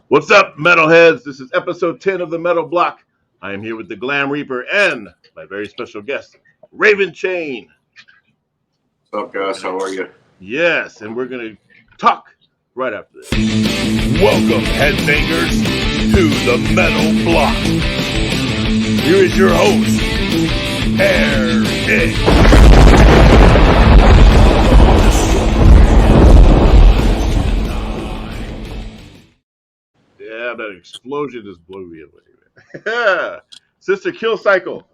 What's up, metalheads? This is episode 10 of the Metal Block. I am here with the Glam Reaper and my very special guest, Raven Chain. What's up, guys? How are you? Yes, and we're going to talk right after this. Welcome, headbangers, to the Metal Block. Here is your host, Eric. Yeah, that explosion just blew me away. Sister Kill Cycle.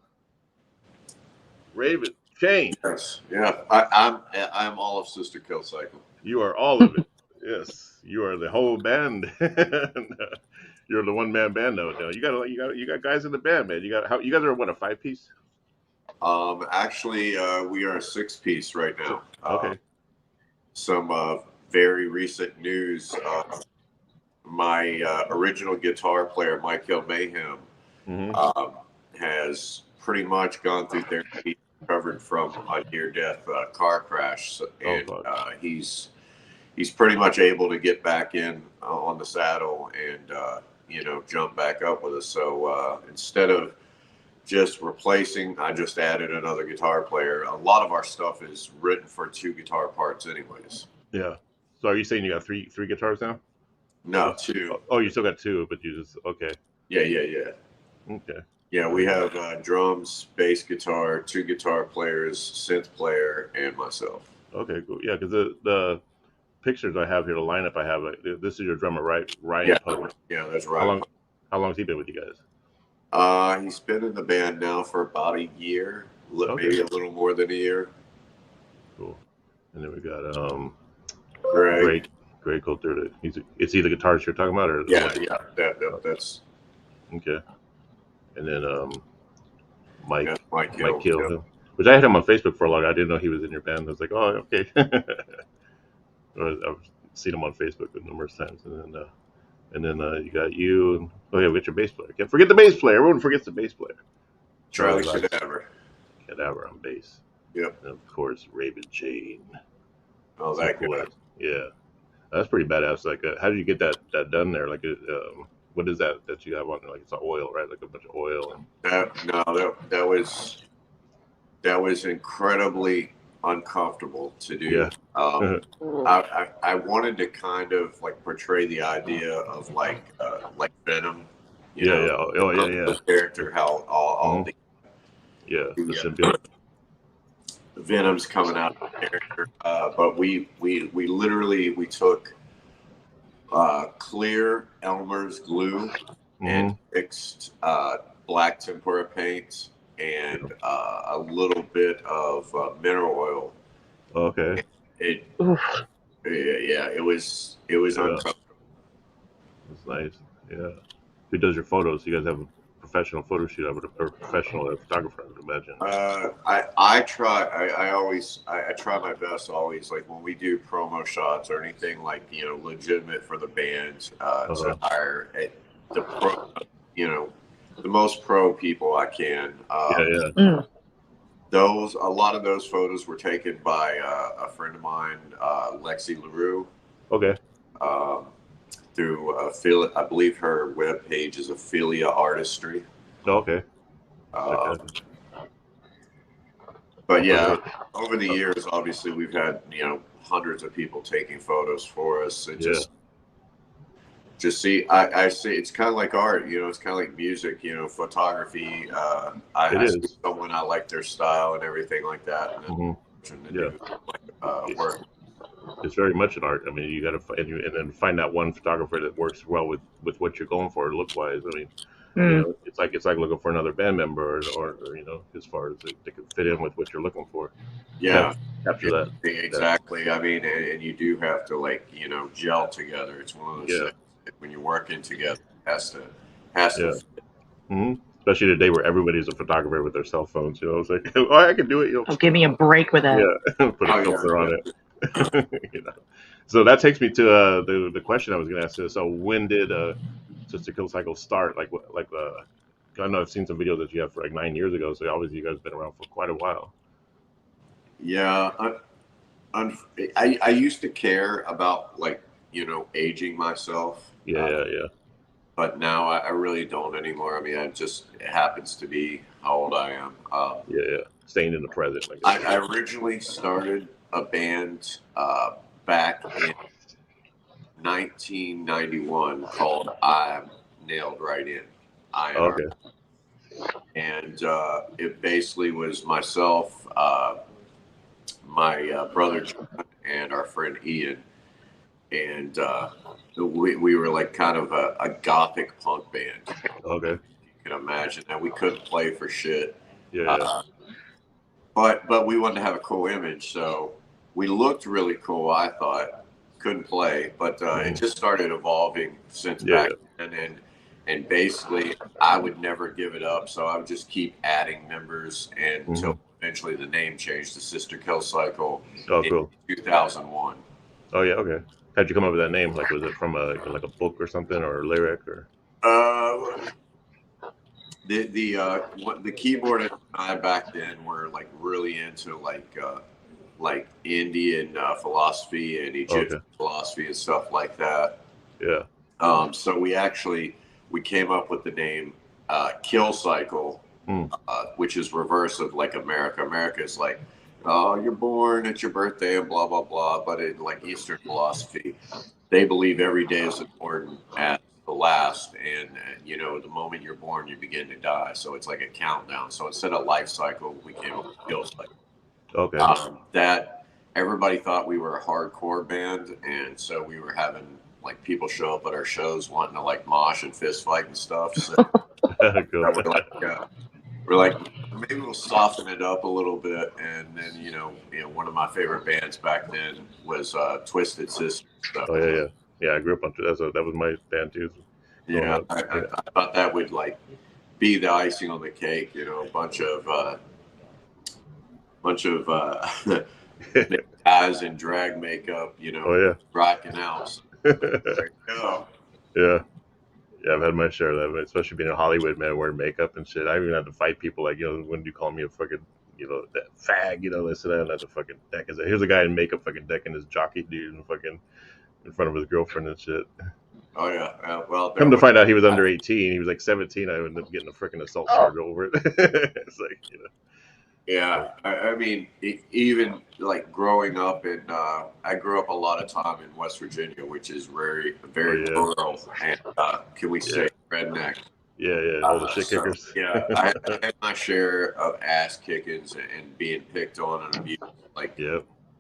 Raven, Chain. Yes. Yeah. I'm all of Sister Kill Cycle. You are all of it. Yes, you are the whole band. You're the one man band now. You got guys in the band, man. You guys are what, a 5-piece? Actually, we are a 6-piece right now. Okay. Some very recent news. My original guitar player, Michael Mayhem, has pretty much gone through therapy, recovered from a near-death car crash, and he's pretty much able to get back in on the saddle and jump back up with us. So instead of just replacing, I just added another guitar player. A lot of our stuff is written for 2 guitar parts, anyways. Yeah. So are you saying you got three guitars now? No, 2. Oh, you still got 2, but you just okay. Yeah. Okay. Yeah, we have drums, bass guitar, 2 guitar players, synth player, and myself. Okay, cool. Yeah, because the pictures I have here, the lineup I have, this is your drummer, right? Ryan Poe. Yeah, that's right. How long has he been with you guys? He's been in the band now for about a year, maybe a little more than a year. Cool. And then we got Greg Coulter. Is he the guitarist you're talking about, or that's okay. And then Mike Hill, Hill, which I had him on Facebook for a long time. I didn't know he was in your band. I was like, oh, okay. I've seen him on Facebook numerous times, and then you got you, and we got your bass player. Can't forget the bass player. Everyone forgets the bass player. Charlie Cadaver on bass. Yep. And of course, Raven Chain. Oh, that cool. Yeah, that's pretty badass. Like, how did you get that done there? Like, what is that you have on there? Like, it's oil, right? Like a bunch of oil. That was incredibly uncomfortable to do. Yeah. I wanted to kind of like portray the idea of like Venom. The character, how all the Venom's coming out of the character. But we literally took clear Elmer's glue and mixed black tempera paint and a little bit of mineral oil. Okay. It was uncomfortable. That's nice. Yeah. Who does your photos? You guys have a professional photo shoot, or professional photographer, I would imagine. I try my best always, like when we do promo shots or anything like legitimate for the band, to hire the most pro people I can. A lot of those photos were taken by a friend of mine, Lexi LaRue. Okay. Through I believe her webpage is Ophelia Artistry. Okay. But yeah, over the years, obviously we've had hundreds of people taking photos for us. And just see, I see it's kind of like art. It's kind of like music. Photography. I see someone, I like their style and everything like that. And work. It's very much an art. I mean, you got to and then find that one photographer that works well with what you're going for, look wise. I mean, it's like looking for another band member, or as far as they can fit in with what you're looking for. Yeah, capture that exactly. I mean, and you do have to gel together. It's one of those things when you're working together, it has to. Mm-hmm. Especially today where everybody's a photographer with their cell phones. It's like, oh, I can do it. Give me a break with that. Yeah, put a filter on it. So that takes me to the question I was going to ask you. So when did Sister Kill Cycle start? I know I've seen some videos that you have for 9 years ago. So obviously you guys have been around for quite a while. Yeah, I used to care about aging myself. Yeah. but now I really don't anymore. I mean, it happens to be how old I am. Yeah. Staying in the present, I guess. I originally started a band back in 1991 called I'm Nailed Right In, INR. Okay. And it basically was myself, my brother John, and our friend Ian. And we were like kind of a gothic punk band. Okay. You can imagine that we couldn't play for shit. Yeah. But we wanted to have a cool image, so we looked really cool. I thought couldn't play, but it just started evolving since back then, and basically I would never give it up, so I would just keep adding members until eventually the name changed to Sister Kill Cycle in 2001. Oh yeah, okay. How'd you come up with that name? Like, was it from a book or something, or a lyric, or? The keyboard and I back then were like really into like Indian philosophy and Egyptian philosophy and stuff like that. Yeah. So we came up with the name Kill Cycle, which is reverse of like America. America is like, oh, you're born, it's your birthday, and blah blah blah. But in like Eastern philosophy, they believe every day is important as the last, and the moment you're born, you begin to die. So it's like a countdown. So instead of life cycle, we came up with Kill Cycle. Okay. That everybody thought we were a hardcore band, and so we were having like people show up at our shows wanting to like mosh and fist fight and stuff. So we're like, maybe we'll soften it up a little bit. And then one of my favorite bands back then was Twisted Sister. So, oh yeah. I grew up on that was my band too. Yeah, I thought that would like be the icing on the cake. A bunch of guys in drag makeup. Rocking out. So, there you go. Yeah. Yeah, I've had my share of that, especially being in Hollywood, man, wearing makeup and shit. I even had to fight people like, when you call me a fucking, that fag, this and that, and I had to fucking deck. Here's a guy in makeup fucking decking his jockey dude and fucking in front of his girlfriend and shit. Oh yeah, well. Come to find out, he was under 18. He was like 17. I ended up getting a freaking assault charge over it. It's like, Yeah, I mean, even like growing up I grew up a lot of time in West Virginia, which is very, very rural, and can we say redneck? Yeah, all the shit kickers. Yeah, I had my share of ass kickings and being picked on and abused, like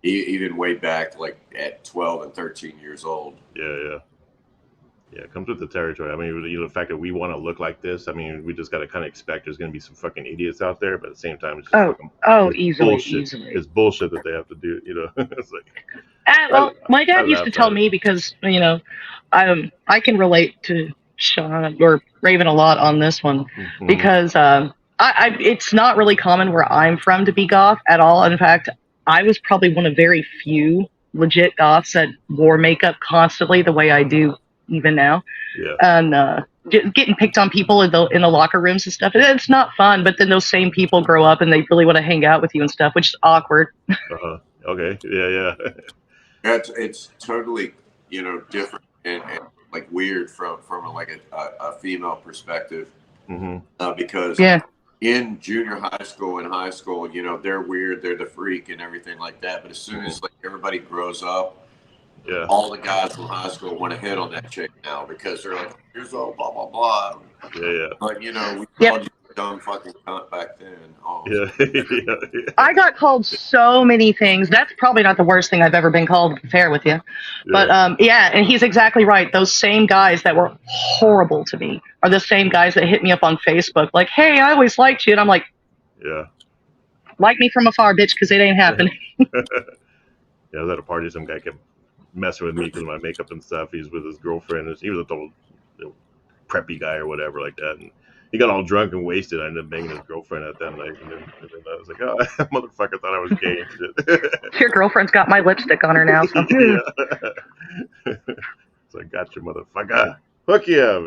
even way back, like at 12 and 13 years old. Yeah, it comes with the territory. I mean, the fact that we want to look like this, I mean, we just got to kind of expect there's going to be some fucking idiots out there, but at the same time, it's just easily. It's bullshit that they have to do, It's like, well, my dad used to tell me, because, I can relate to Sean or Raven a lot on this one, because it's not really common where I'm from to be goth at all. In fact, I was probably one of very few legit goths that wore makeup constantly the way I do even now. And getting picked on people in the locker rooms and stuff, it's not fun. But then those same people grow up and they really want to hang out with you and stuff, which is awkward. Okay. Yeah. It's totally different and like weird from like a female perspective, because in junior high school and high school, they're weird, they're the freak and everything like that. But as soon as like everybody grows up, all the guys from high school want to hit on that chick now because they're like, here's all blah blah blah. But we called you dumb fucking cunt back then. I got called so many things. That's probably not the worst thing I've ever been called, to be fair with you. But and he's exactly right. Those same guys that were horrible to me are the same guys that hit me up on Facebook like, hey, I always liked you. And I'm like, like me from afar, bitch, because it ain't happening. I was at a party, some guy kept messing with me because of my makeup and stuff. He's with his girlfriend. He was a total preppy guy or whatever like that. And he got all drunk and wasted. I ended up banging his girlfriend at that night. And then I was like, oh, that motherfucker thought I was gay and shit. Your girlfriend's got my lipstick on her now. So. So I got you, motherfucker. Fuck yeah,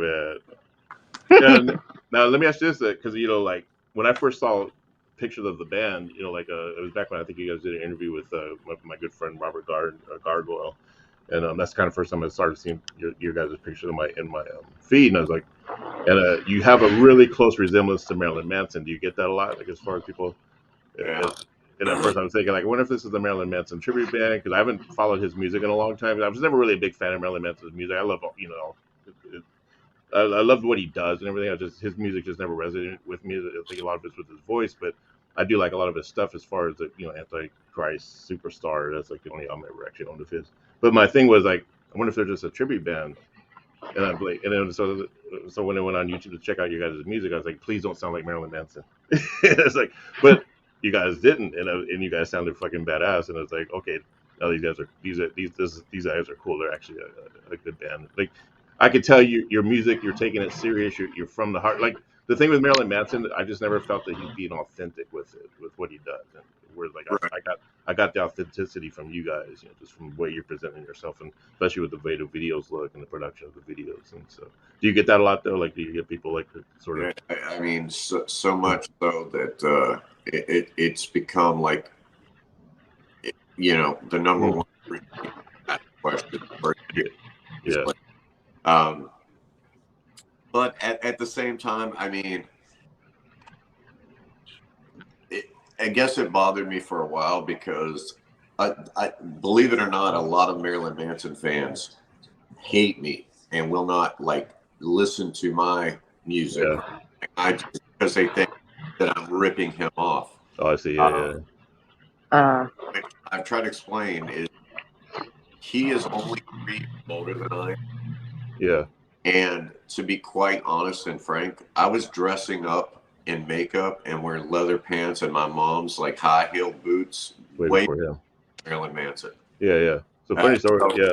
man. Now, let me ask you this, because, like, when I first saw pictures of the band, it was back when I think you guys did an interview with my good friend Robert Gargoyle. and that's kind of first time I started seeing your guys' pictures in my feed, and I was like, and you have a really close resemblance to Marilyn Manson. Do you get that a lot? Like as far as people, Yeah. and at first I was thinking like, I wonder if this is the Marilyn Manson tribute band because I haven't followed his music in a long time. I was never really a big fan of Marilyn Manson's music. I love I loved what he does and everything. I just his music just never resonated with me. I think a lot of it's with his voice, but I do like a lot of his stuff as far as the Antichrist Superstar. That's like the only album I ever actually owned of his. But my thing was like, I wonder if they're just a tribute band. And I'm like, and then so when I went on YouTube to check out your guys' music, I was like, please don't sound like Marilyn Manson. It's like, but you guys didn't, and you guys sounded fucking badass. And it's like, okay, now these guys are cool. They're actually a good band. Like I could tell your music, you're taking it serious. You're from the heart. Like the thing with Marilyn Manson, I just never felt that he's being authentic with it, with what he does. And where like I got the authenticity from you guys, just from the way you're presenting yourself, and especially with the way the videos look and the production of the videos. And so, do you get that a lot though? Like, do you get people like sort of? I mean, so much so that it's become like, the number one question. Yeah. But at the same time, I mean, I guess it bothered me for a while because I believe it or not, a lot of Marilyn Manson fans hate me and will not like listen to my music. Yeah. Because they think that I'm ripping him off. Oh, I see. Which I've tried to explain is he is only 3 years older than I am. Yeah. And to be quite honest and frank, I was dressing up in makeup and wearing leather pants and my mom's like high heel boots. Waiting for him. Marilyn Manson. Yeah. So funny story. Yeah.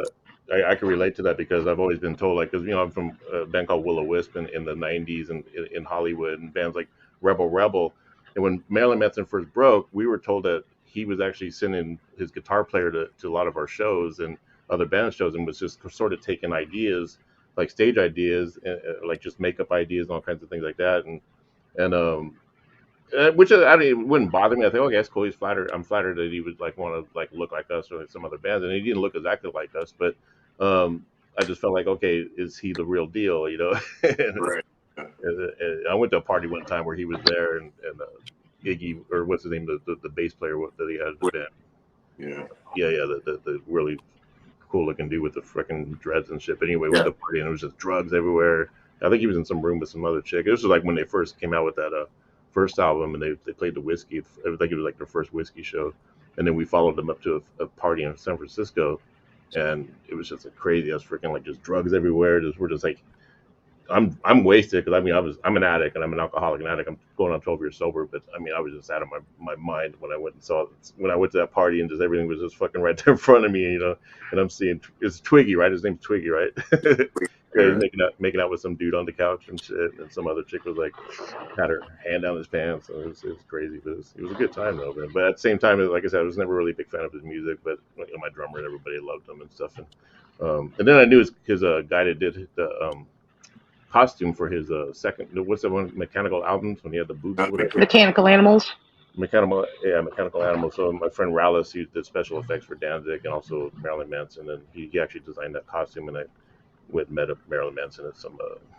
I can relate to that because I've always been told, like, because I'm from a band called Will O Wisp in the '90s and in Hollywood, and bands like Rebel, and when Marilyn Manson first broke, we were told that he was actually sending his guitar player to a lot of our shows and other band shows, and was just sort of taking ideas, like stage ideas, and, like just makeup ideas and all kinds of things like that, and which I mean, it wouldn't bother me. I think, okay, that's cool. He's flattered. I'm flattered that he would like want to like look like us or like some other bands, and he didn't look exactly like us, but I just felt like, okay, is he the real deal? And, right. And I went to a party one time where he was there, and Iggy, or what's his name, the bass player that he had in the band. Yeah. The really cool looking dude with the freaking dreads and shit. But anyway, went to the party and there was just drugs everywhere. I think he was in some room with some other chick. This was like when they first came out with that first album, and they played the whiskey. I think it was like their first whiskey show, and then we followed them up to a party in San Francisco, and it was just like crazy. I was freaking like just drugs everywhere. We're just like, I'm wasted because I mean I'm an addict and I'm an alcoholic and addict. I'm going on 12 years sober, but I mean I was just out of my mind when I went to that party, and just everything was just fucking right there in front of me, and I'm seeing it's Twiggy, right? His name's Twiggy, right? Yeah, he's making out with some dude on the couch and shit, and some other chick was like had her hand down his pants. And it was crazy, but it was a good time though, man. But at the same time, like I said, I was never really a big fan of his music, but my drummer and everybody loved him and stuff, and then I knew his guy that did the costume for his second, what's that one, Mechanical Albums, when he had the boots or whatever. Mechanical Animals. Mechanical Animals. So my friend Rallis, he did special effects for Danzig and also Marilyn Manson, and he actually designed that costume, and I went and met up Marilyn Manson at some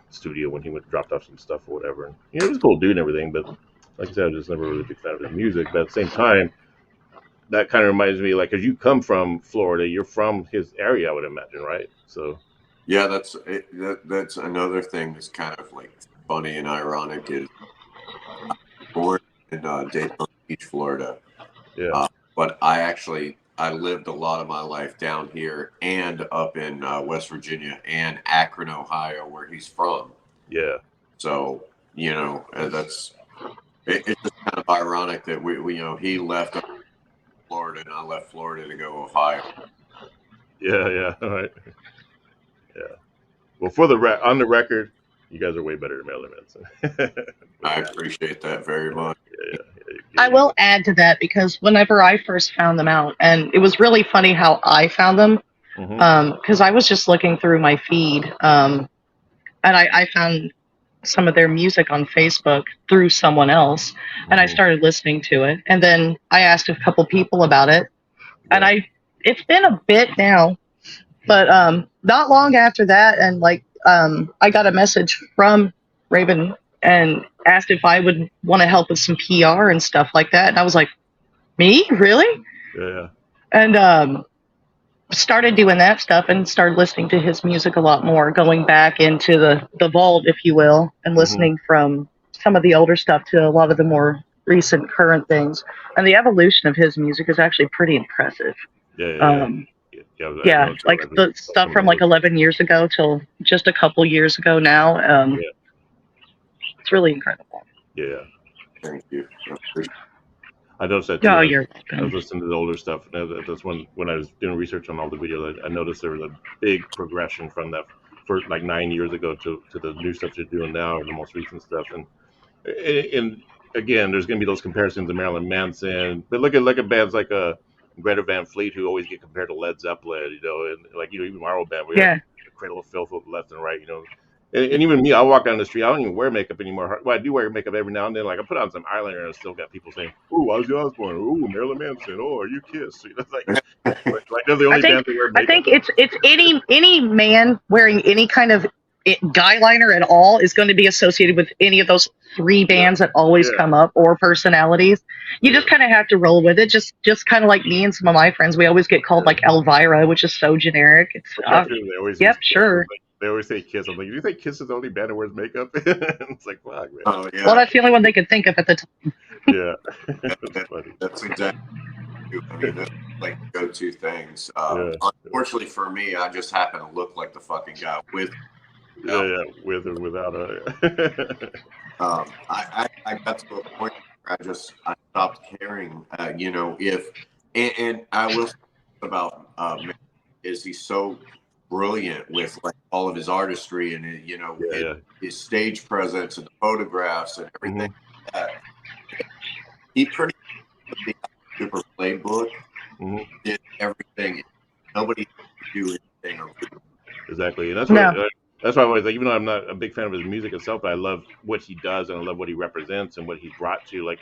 studio when he dropped off some stuff or whatever. And he was a cool dude and everything, but like I said, I was just never really a big fan of his music. But at the same time, that kind of reminds me, like, because you come from Florida, you're from his area, I would imagine, right? So yeah, that's another thing that's kind of like funny and ironic is I was born in Daytona Beach, Florida. Yeah. But I lived a lot of my life down here and up in West Virginia and Akron, Ohio, where he's from. Yeah. So, it's just kind of ironic that we he left Florida and I left Florida to go Ohio. Yeah. All right. Yeah. Well, on the record, you guys are way better than Marilyn Manson. I appreciate that very much. Yeah. I will add to that because whenever I first found them out, and it was really funny how I found them, because I was just looking through my feed, and I found some of their music on Facebook through someone else, and I started listening to it, and then I asked a couple people about it, and it's been a bit now, But not long after that, and like I got a message from Raven and asked if I would want to help with some PR and stuff like that. And I was like, me? Really? Yeah. And started doing that stuff and started listening to his music a lot more, going back into the vault, if you will, and listening from some of the older stuff to a lot of the more recent current things. And the evolution of his music is actually pretty impressive. Yeah, like the stuff from like 11 years ago till just a couple years ago now. It's really incredible. Yeah. Thank you. I noticed that too. Oh, Like, you're I was listening to the older stuff. That's when I was doing research on all the videos. I noticed there was a big progression from that for like 9 years ago to the new stuff you're doing now, or the most recent stuff. And again, there's going to be those comparisons to Marilyn Manson, but look at bands like Greta Van Fleet, who always get compared to Led Zeppelin, and like even our old band, we got Cradle of Filth left and right, And even me, I walk down the street. I don't even wear makeup anymore. Well, I do wear makeup every now and then. Like I put on some eyeliner, and I still got people saying, "Oh, Ozzy Osbourne. Oh, Marilyn Manson. Oh, are you Kiss?" Like they're the only band that wear makeup. I think it's any man wearing any kind of guy liner at all is going to be associated with any of those three bands that always come up, or personalities. You just kind of have to roll with it. Just kind of like me and some of my friends, we always get called like Elvira, which is so generic. It's yep, sure. They always say Kiss. I'm like, do you think Kiss is the only band that wears makeup? It's like, fuck, man. Oh, yeah. Well, that's the only one they could think of at the time. Yeah. That's exactly. I mean, that's like go-to things. Unfortunately for me, I just happen to look like the fucking guy with. With or without a. I got to a point where I stopped caring. And I will say about is he's so brilliant with like all of his artistry and his stage presence and the photographs and everything like that. He pretty much super playbook did everything. Nobody could do anything. Exactly, and that's why that's why I always like. Even though I'm not a big fan of his music itself, but I love what he does and I love what he represents and what he's brought to. Like,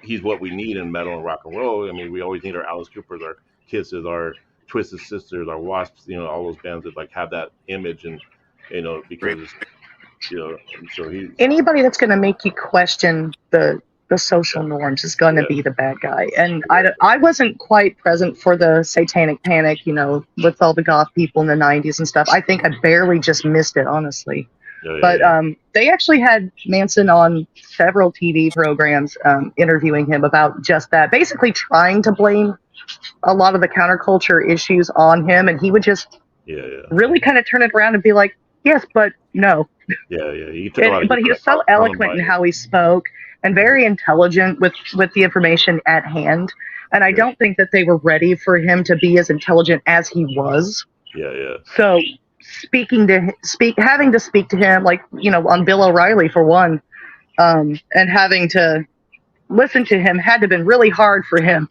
he's what we need in metal and rock and roll. I mean, we always need our Alice Coopers, our Kisses, our Twisted Sisters, our Wasps. All those bands that like have that image, and because so he. Anybody that's going to make you question the social norms is going to be the bad guy. And I wasn't quite present for the Satanic Panic, with all the goth people in the 90s and stuff. I think I barely just missed it, honestly. But they actually had Manson on several TV programs interviewing him about just that, basically trying to blame a lot of the counterculture issues on him. And he would just really kind of turn it around and be like, yes, but no. He took a lot of but he was so eloquent in how he spoke and very intelligent with the information at hand. And I don't think that they were ready for him to be as intelligent as he was. So having to speak to him, like, on Bill O'Reilly for one, and having to listen to him had to have been really hard for him.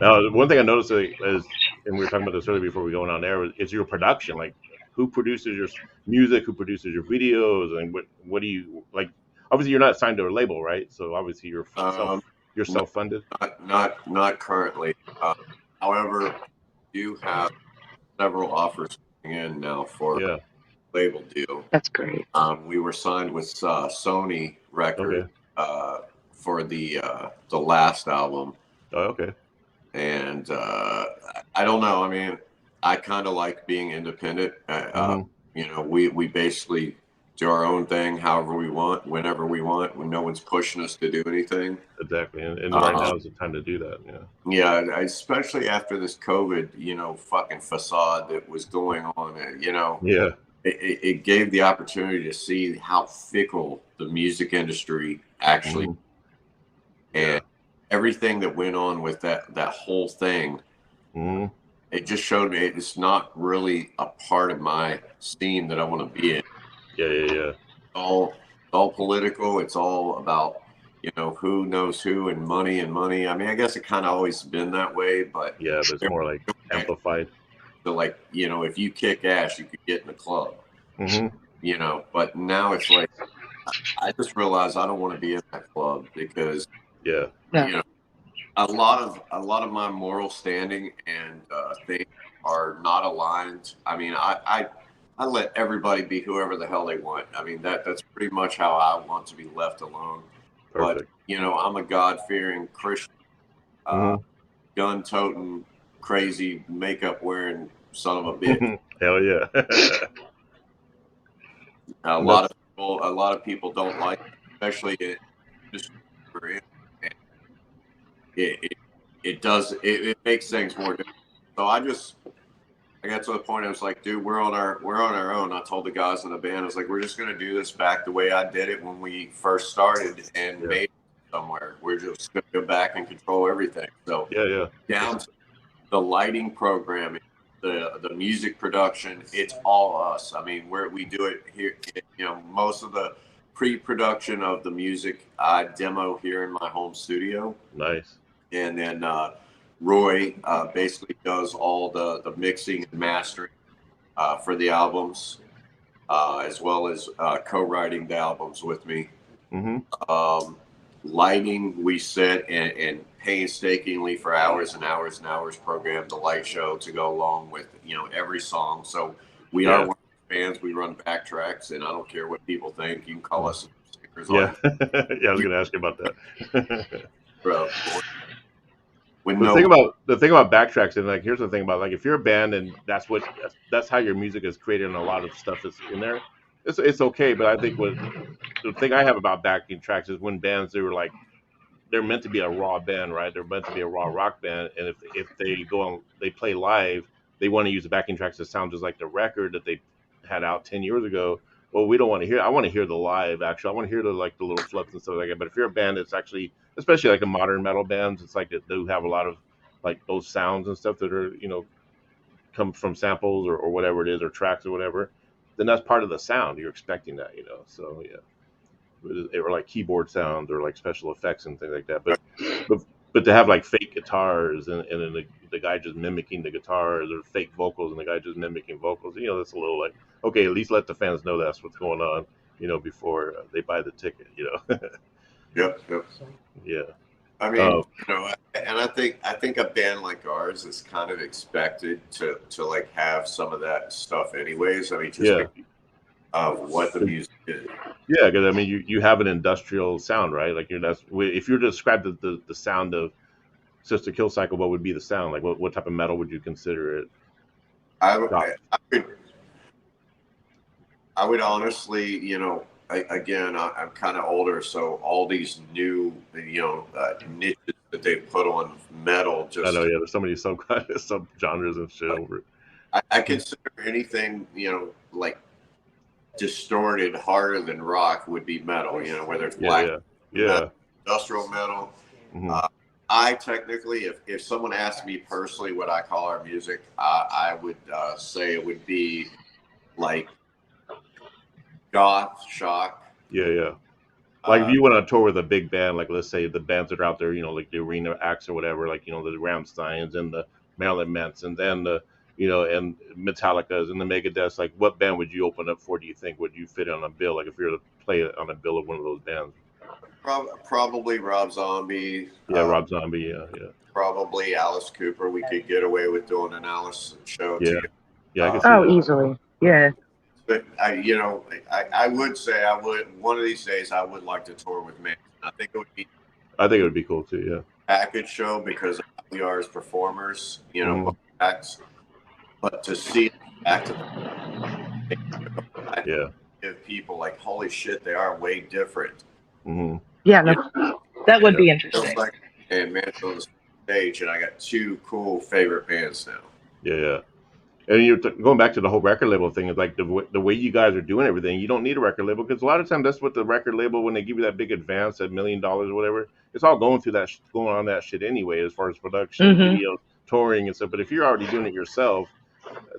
Now, one thing I noticed is, and we were talking about this earlier before we go on there, is your production. Like, who produces your music? Who produces your videos? And what do you like? Obviously, you're not signed to a label, right? So obviously, you're self-funded. Not currently. However, you have several offers coming in now for a label deal. That's great. We were signed with Sony Records for the last album. Oh, okay. And I don't know. I mean, I kind of like being independent. We basically do our own thing, however we want, whenever we want, when no one's pushing us to do anything. Exactly, and right now is the time to do that. Yeah, especially after this COVID, fucking facade that was going on. It gave the opportunity to see how fickle the music industry actually, and everything that went on with that whole thing. It just showed me it's not really a part of my scene that I want to be in. Yeah. All political. It's all about, who knows who and money. I mean, I guess it kind of always been that way, but but it's more like amplified. So like, if you kick ass, you could get in the club, but now it's like, I just realized I don't want to be in that club because, a lot of my moral standing and things are not aligned. I mean, I let everybody be whoever the hell they want. I mean, that's pretty much how I want to be left alone. Perfect. But I'm a God-fearing Christian, gun-toting, crazy, makeup-wearing son of a bitch. Hell yeah. A lot of people don't like it, especially in industry we're in. And it makes things more difficult. So I got to the point I was like, dude, we're on our own. I told the guys in the band, I was like, we're just gonna do this back the way I did it when we first started and made it somewhere. We're just gonna go back and control everything. So down to the lighting programming, the music production, it's all us. I mean, we do it here. Most of the pre-production of the music I demo here in my home studio. Nice. And then Roy basically does all the mixing and mastering for the albums, as well as co-writing the albums with me. Lighting, we set and painstakingly for hours and hours and hours programmed the light show to go along with every song. So we are one of the fans. We run backtracks, and I don't care what people think. You can call us stickers. Yeah, I was going to ask you about that. Bro. The thing about backtracks, and like, here's the thing about, like, if you're a band and that's how your music is created and a lot of stuff is in there, it's okay. But I think the thing I have about backing tracks is when bands, they're meant to be a raw band, right? They're meant to be a raw rock band, and if they go on, they play live, they want to use the backing tracks to sound just like the record that they had out 10 years ago. Well, we don't want to hear. I want to hear the live. Actually, I want to hear the little flubs and stuff like that. But if you're a band that's actually, especially like the modern metal bands, it's like they do have a lot of like those sounds and stuff that are come from samples or whatever it is, or tracks or whatever. Then that's part of the sound. You're expecting that, So or like keyboard sounds or like special effects and things like that. But to have like fake guitars and then the guy just mimicking the guitars, or fake vocals and the guy just mimicking vocals, that's a little like, okay, at least let the fans know that's what's going on, before they buy the ticket, Yep. Yeah. I mean, and I think a band like ours is kind of expected to like have some of that stuff anyways. I mean, just of what the music is. Yeah, because I mean, you have an industrial sound, right? Like if you were to describe the sound of Sister Kill Cycle, what would be the sound? Like what type of metal would you consider it? I would honestly, again, I'm kind of older, so all these new, niches that they put on metal, just I know, yeah, there's so many sub genres and shit over it. I consider anything, like distorted, harder than rock would be metal. Whether it's black, metal, industrial metal. I technically, if someone asked me personally what I call our music, I would say it would be like goth, shock. Yeah. Like if you went on tour with a big band, like let's say the bands that are out there, like the Arena Acts or whatever, like the Rammsteins and the Marilyn Mansons and the and Metallica's and the Megadeths, like what band would you open up for? Do you think would you fit on a bill? Like if you were to play on a bill of one of those bands? Probably Rob Zombie. Yeah, Rob Zombie. Yeah. Probably Alice Cooper. We could get away with doing an Alice show. Yeah. I can see that. Easily. Yeah. But I would say one of these days I would like to tour with Manson. I think it would be cool too. Yeah. Package show because we are as performers, acts. But to see back to give people like, holy shit, they are way different. Yeah, that would be interesting. And Manson on the stage, and I got two cool favorite bands now. Yeah. And you're going back to the whole record label thing, is like the way you guys are doing everything. You don't need a record label because a lot of times that's what the record label, when they give you that big advance, $1 million or whatever, it's all going on that shit anyway, as far as production, videos, touring and stuff. But if you're already doing it yourself,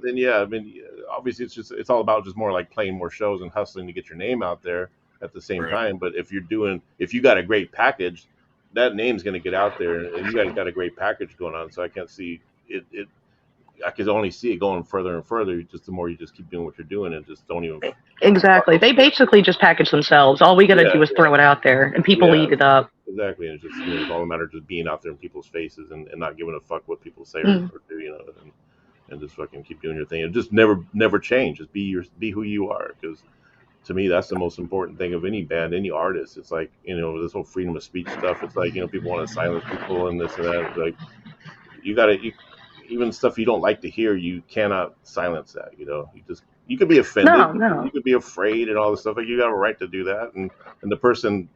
then I mean, obviously it's all about just more like playing more shows and hustling to get your name out there at the same time. But if you got a great package, that name's going to get out there, and you guys got a great package going on. So I can't see it. I can only see it going further and further. Just the more you just keep doing what you're doing and just don't even. Exactly. They basically just package themselves. All we got to do is throw it out there, and people eat it up. Exactly, and it's just it's all a matter of just being out there in people's faces and not giving a fuck what people say or do, and just fucking keep doing your thing and just never change. Just be who you are, because to me that's the most important thing of any band, any artist. It's like this whole freedom of speech stuff. It's like people want to silence people and this and that. It's like you got to even stuff you don't like to hear, you cannot silence that. You could be offended, No. you could be afraid and all this stuff. Like you got a right to do that, and the person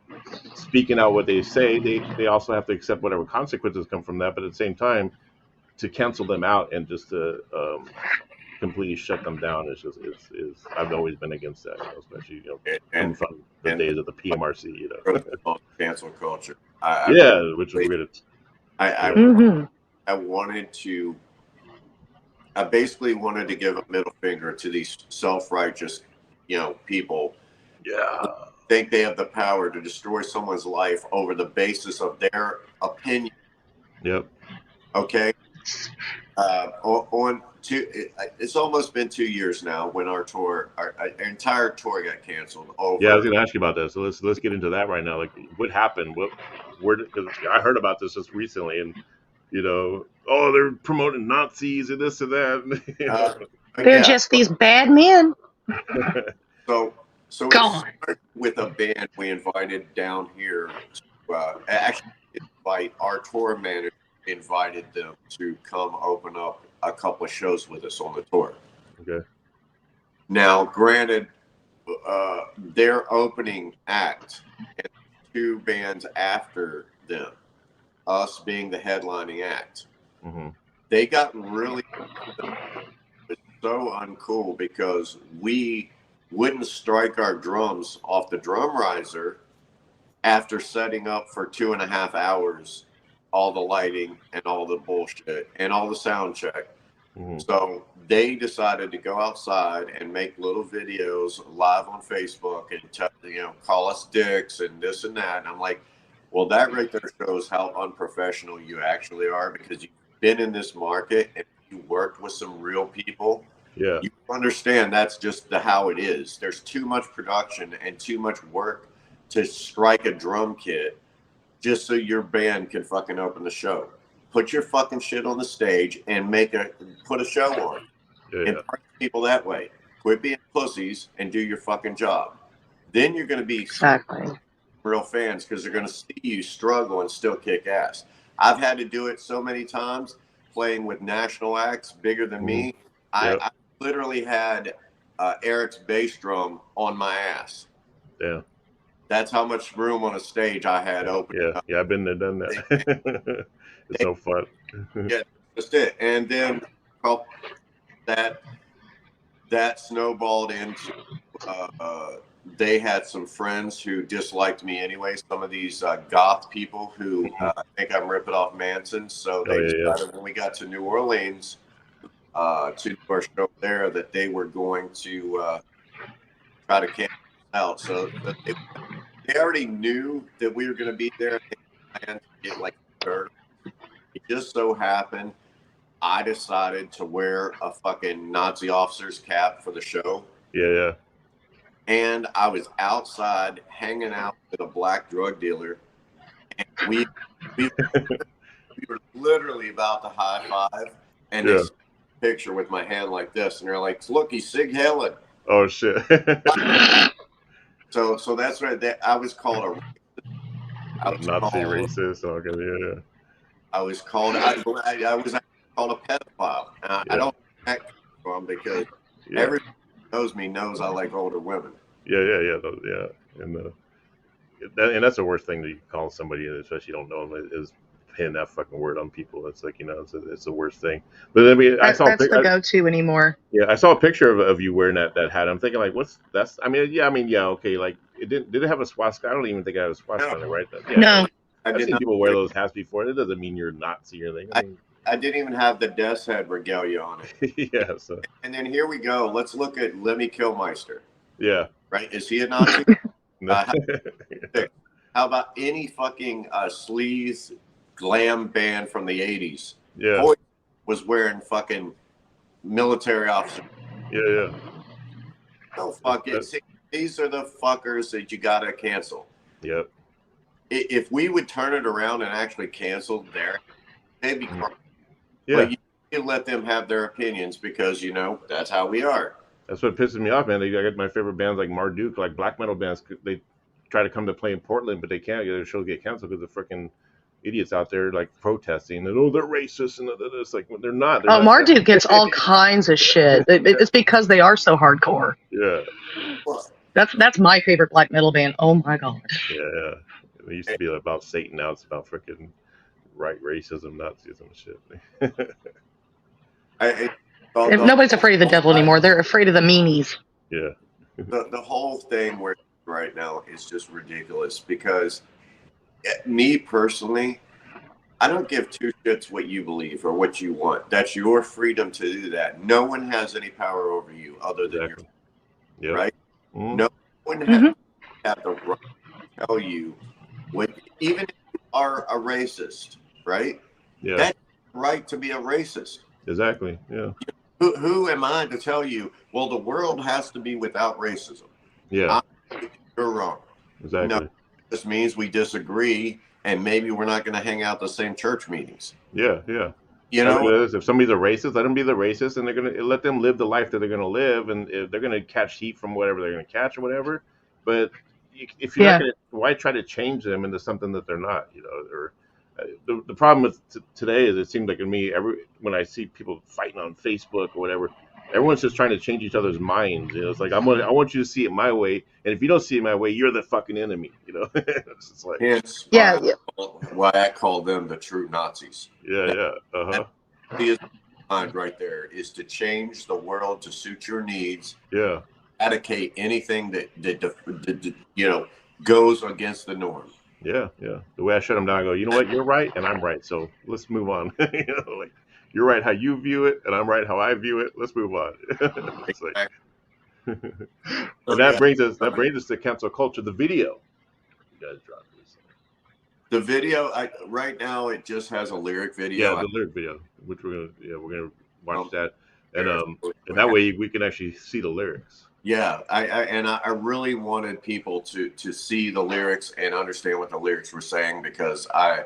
speaking out what they say, they also have to accept whatever consequences come from that. But at the same time, to cancel them out and just to completely shut them down is I've always been against that, especially coming from the days of the PMRC, cancel culture. Which was weird. I wanted to. I basically wanted to give a middle finger to these self-righteous, people. Yeah. Think they have the power to destroy someone's life over the basis of their opinion. Yep. Okay. It's almost been 2 years now when our entire tour got canceled. Yeah, I was going to ask you about that. So let's get into that right now. Like, what happened? Because I heard about this just recently, and they're promoting Nazis and this and that. They're just these bad men. So it started with a band we invited down here. Actually, our tour manager invited them to come open up a couple of shows with us on the tour. Okay. Now, granted, their opening act and 2 bands after them, us being the headlining act, they got really so uncool because we wouldn't strike our drums off the drum riser after setting up for 2.5 hours, all the lighting and all the bullshit and all the sound check. So they decided to go outside and make little videos live on Facebook and call us dicks and this and that. And I'm like, well, that right there shows how unprofessional you actually are, because you've been in this market and you worked with some real people. Yeah. You understand that's just how it is. There's too much production and too much work to strike a drum kit just so your band can fucking open the show. Put your fucking shit on the stage and put a show on. And party people that way. Quit being pussies and do your fucking job. Then you're going to be real fans, because they're going to see you struggle and still kick ass. I've had to do it so many times playing with national acts bigger than me. I literally had Eric's bass drum on my ass. Yeah. That's how much room on a stage I had open. Yeah, I've been there, done that. It's so fun. Yeah, just it. And then that snowballed into they had some friends who disliked me anyway. Some of these goth people who think I'm ripping off Manson. So they decided when we got to New Orleans to our show there that they were going to try to cancel out. So they already knew that we were going to be there. They planned to get like third. It just so happened I decided to wear a fucking Nazi officer's cap for the show. Yeah. And I was outside hanging out with a black drug dealer, and we were literally about to high five, and they took a picture with my hand like this, and they're like, "Look, he's Sig Helen." Oh shit! So that's right. I was called Nazi racist. Yeah. I was called. I was called a pedophile. I don't act from because everybody knows me knows I like older women. Yeah. And that's the worst thing that you call somebody, especially you don't know them, is pin that fucking word on people. It's like it's the worst thing. But I mean, that's the go-to anymore. Yeah, I saw a picture of you wearing that hat. I'm thinking like, okay. Like, did it have a swastika? I don't even think it had a swastika on it, right? No. I've seen people wear those hats before. It doesn't mean you're Nazi or anything. I didn't even have the death's head regalia on it. Yeah. So. And then here we go. Let's look at Lemmy Kilmister. Yeah. Right? Is he a Nazi? No. How about any fucking sleaze glam band from the 80s? Yeah. Boy was wearing fucking military officer. Yeah. No, fuck it. These are the fuckers that you gotta cancel. Yep. if we would turn it around and actually cancel their, they'd be crying. Yeah. But you can let them have their opinions because, you know, that's how we are. That's what pisses me off, man. I got my favorite bands like Marduk, like black metal bands. They try to come to play in Portland, but they can't. Their shows get canceled because the freaking idiots out there like protesting and they're racist and it's like they're not. They're not. Marduk gets all kinds of shit. It's because they are so hardcore. Yeah. That's my favorite black metal band. Oh my god. Yeah. It used to be about Satan. Now it's about freaking right racism, Nazism, shit. If nobody's afraid of the devil anymore, they're afraid of the meanies. Yeah. The whole thing we're right now is just ridiculous because me personally, I don't give two shits what you believe or what you want. That's your freedom to do that. No one has any power over you other than your right. Mm-hmm. No one has the right to tell you when, even if you are a racist, right? Yeah. That's right to be a racist. Exactly. Yeah. Who am I to tell you, well, the world has to be without racism? Yeah. You're wrong. Exactly. No, this means we disagree and maybe we're not going to hang out the same church meetings. Yeah, yeah. You know, if somebody's a racist, let them be the racist, and they're gonna let them live the life that they're gonna live, and if they're gonna catch heat from whatever they're gonna catch or whatever. But if you're not gonna, why try to change them into something that they're not? You know, or the problem with today is it seems like to me when I see people fighting on Facebook or whatever, everyone's just trying to change each other's minds. You know, it's like I want you to see it my way, and if you don't see it my way, you're the fucking enemy. You know, it's just like why I call them the true Nazis. Yeah, yeah. His mind right there is to change the world to suit your needs. Yeah. Eradicate anything that you know goes against the norm. Yeah, yeah. The way I shut them down, I go, you know what, you're right, and I'm right. So let's move on. You know, like you're right how you view it, and I'm right how I view it. Let's move on. It's like, and that brings us to cancel culture. The video you guys dropped this. The video, right now, it just has a lyric video. Yeah, the lyric video, which we're gonna watch that, and that way we can actually see the lyrics. Yeah, I really wanted people to see the lyrics and understand what the lyrics were saying because I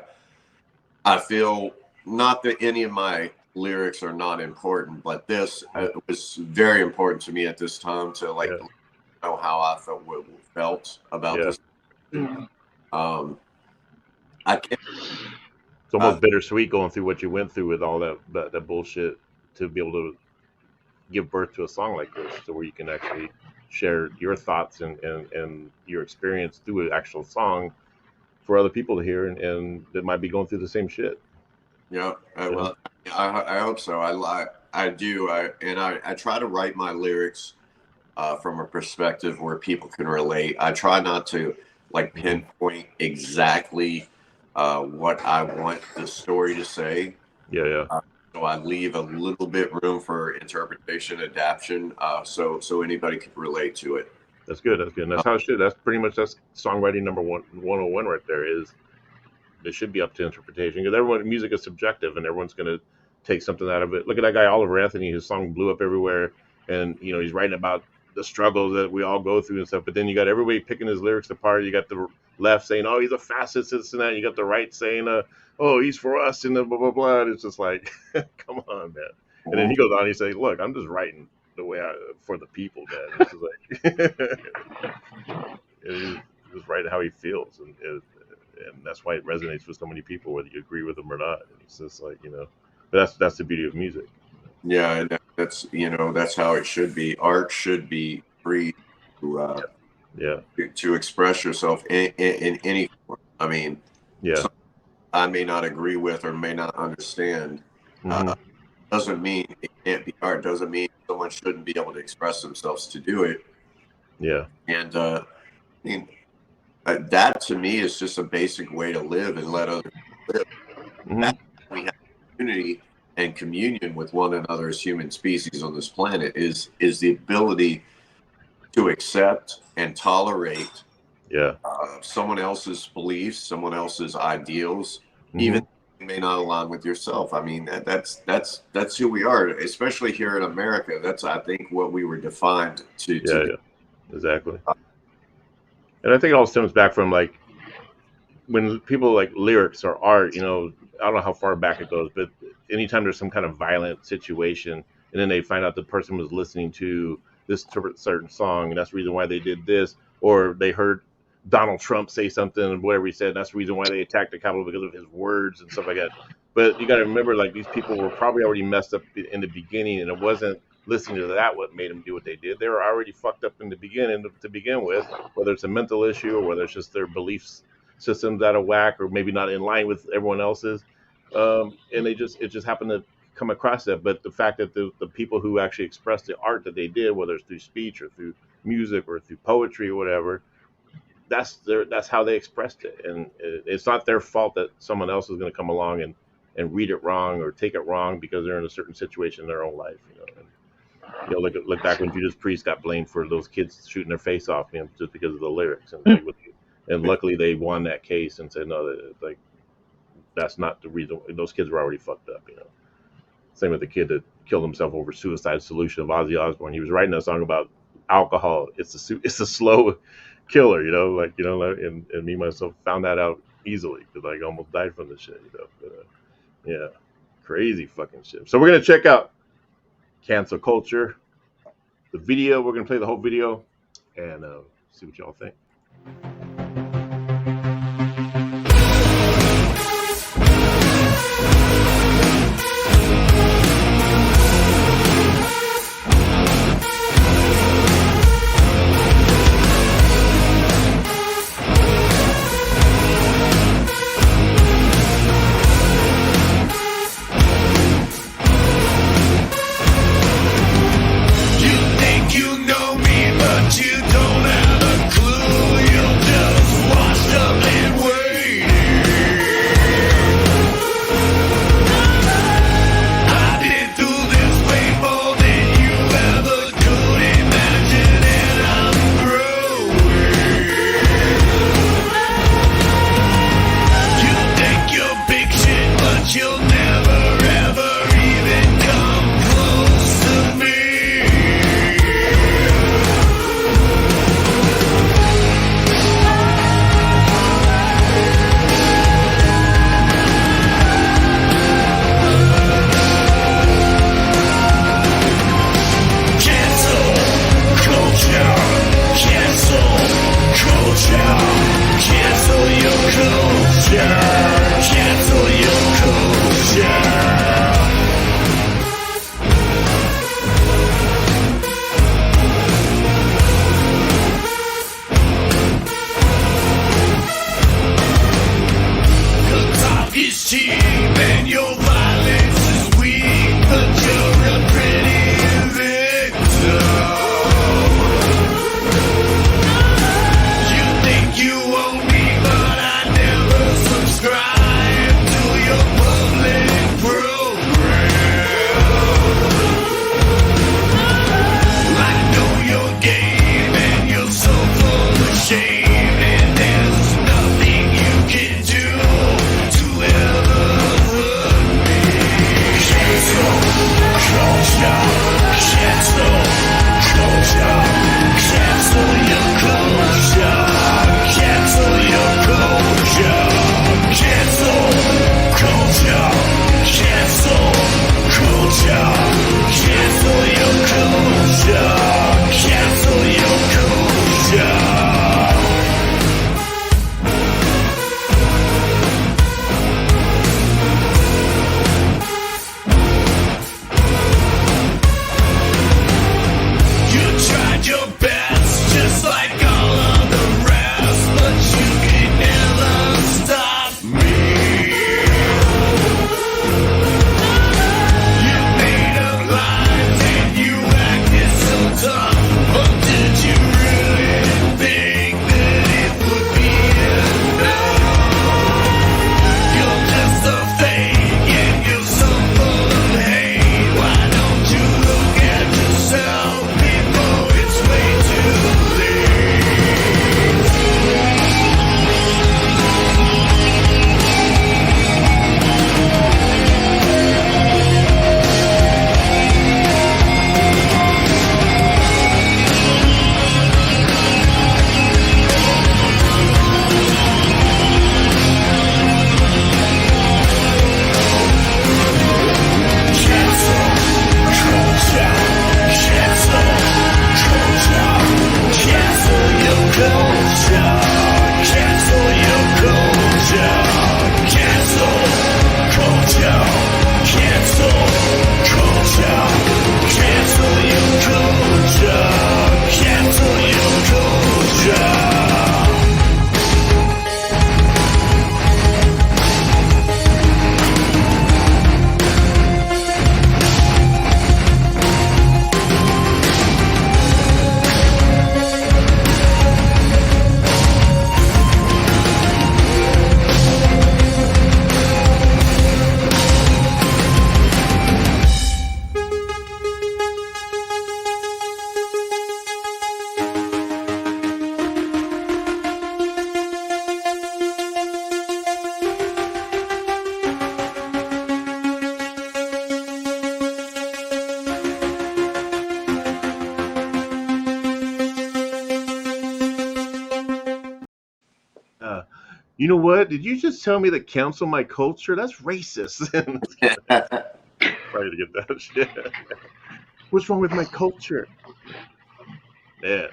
feel not that any of my lyrics are not important, but this was very important to me at this time to know how I felt about this. I can't. It's almost bittersweet going through what you went through with all that bullshit to be able to give birth to a song like this, so where you can actually share your thoughts and your experience through an actual song for other people to hear and that might be going through the same shit. Yeah, well, I hope so. I do. I try to write my lyrics from a perspective where people can relate. I try not to pinpoint exactly what I want the story to say. Yeah, yeah. So I leave a little bit room for interpretation, adaptation, so anybody can relate to it. That's good. That's good. And that's how it should. That's songwriting number 101 right there. Is it should be up to interpretation because music is subjective and everyone's going to take something out of it. Look at that guy Oliver Anthony. His song blew up everywhere, and he's writing about the struggles that we all go through and stuff. But then you got everybody picking his lyrics apart. You got the left saying, "Oh, he's a fascist," this and that. You got the right saying, "Oh, he's for us," and the blah blah blah. And it's just like, come on, man. And then he goes on. He says, "Look, I'm just writing the way for the people, man." This is like, he's just writing how he feels, and that's why it resonates with so many people, whether you agree with them or not. And it's just like but that's the beauty of music. Yeah, and that's how it should be. Art should be free to express yourself in any form. I mean, I may not agree with or may not understand. Doesn't mean it can't be art. Doesn't mean someone shouldn't be able to express themselves to do it. Yeah. And I mean, that to me is just a basic way to live and let others live. That we have unity and communion with one another as human species on this planet is the ability to accept and tolerate someone else's beliefs, someone else's ideals, even if they may not align with yourself. I mean, that's who we are, especially here in America. That's, I think, what we were defined to exactly. And I think it all stems back from when people like lyrics or art, I don't know how far back it goes, but anytime there's some kind of violent situation, and then they find out the person was listening to this certain song, and that's the reason why they did this, or they heard Donald Trump say something, whatever he said, and that's the reason why they attacked the Capitol because of his words and stuff like that. But you got to remember, like, these people were probably already messed up in the beginning, and it wasn't listening to that what made them do what they did. They were already fucked up in the beginning to begin with, whether it's a mental issue or whether it's just their beliefs systems out of whack or maybe not in line with everyone else's. And it just happened to come across that. But the fact that the people who actually expressed the art that they did, whether it's through speech or through music or through poetry or whatever, that's how they expressed it. And it's not their fault that someone else is going to come along and read it wrong or take it wrong because they're in a certain situation in their own life. Look back when Judas Priest got blamed for those kids shooting their face off, just because of the lyrics. And luckily they won that case and said, no, like, that's not the reason. Those kids were already fucked up, Same with the kid that killed himself over Suicide Solution of Ozzy Osbourne. He was writing a song about alcohol. It's a slow killer, and me myself found that out easily because I almost died from this shit, But, yeah, crazy fucking shit. So we're going to check out Cancel Kulture. The video, we're going to play the whole video and see what y'all think. You think you know me, but you don't have a clue. You'll You know what? Did you just tell me to cancel my culture? That's racist. Probably to get that shit. What's wrong with my culture? Yeah.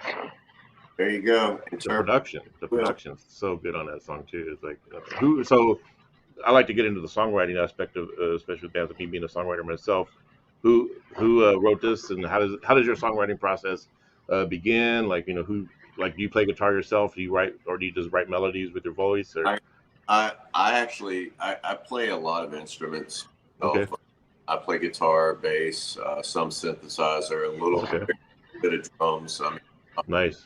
There you go. The production's so good on that song too. It's like who? So I like to get into the songwriting aspect of, especially with bands. Of me being a songwriter myself, who wrote this, and how does your songwriting process begin? Like who like do you play guitar yourself? Do you write, or do you just write melodies with your voice? Or I actually I play a lot of instruments. okay, I play guitar, bass, some synthesizer, a little bit of drums. I mean, nice.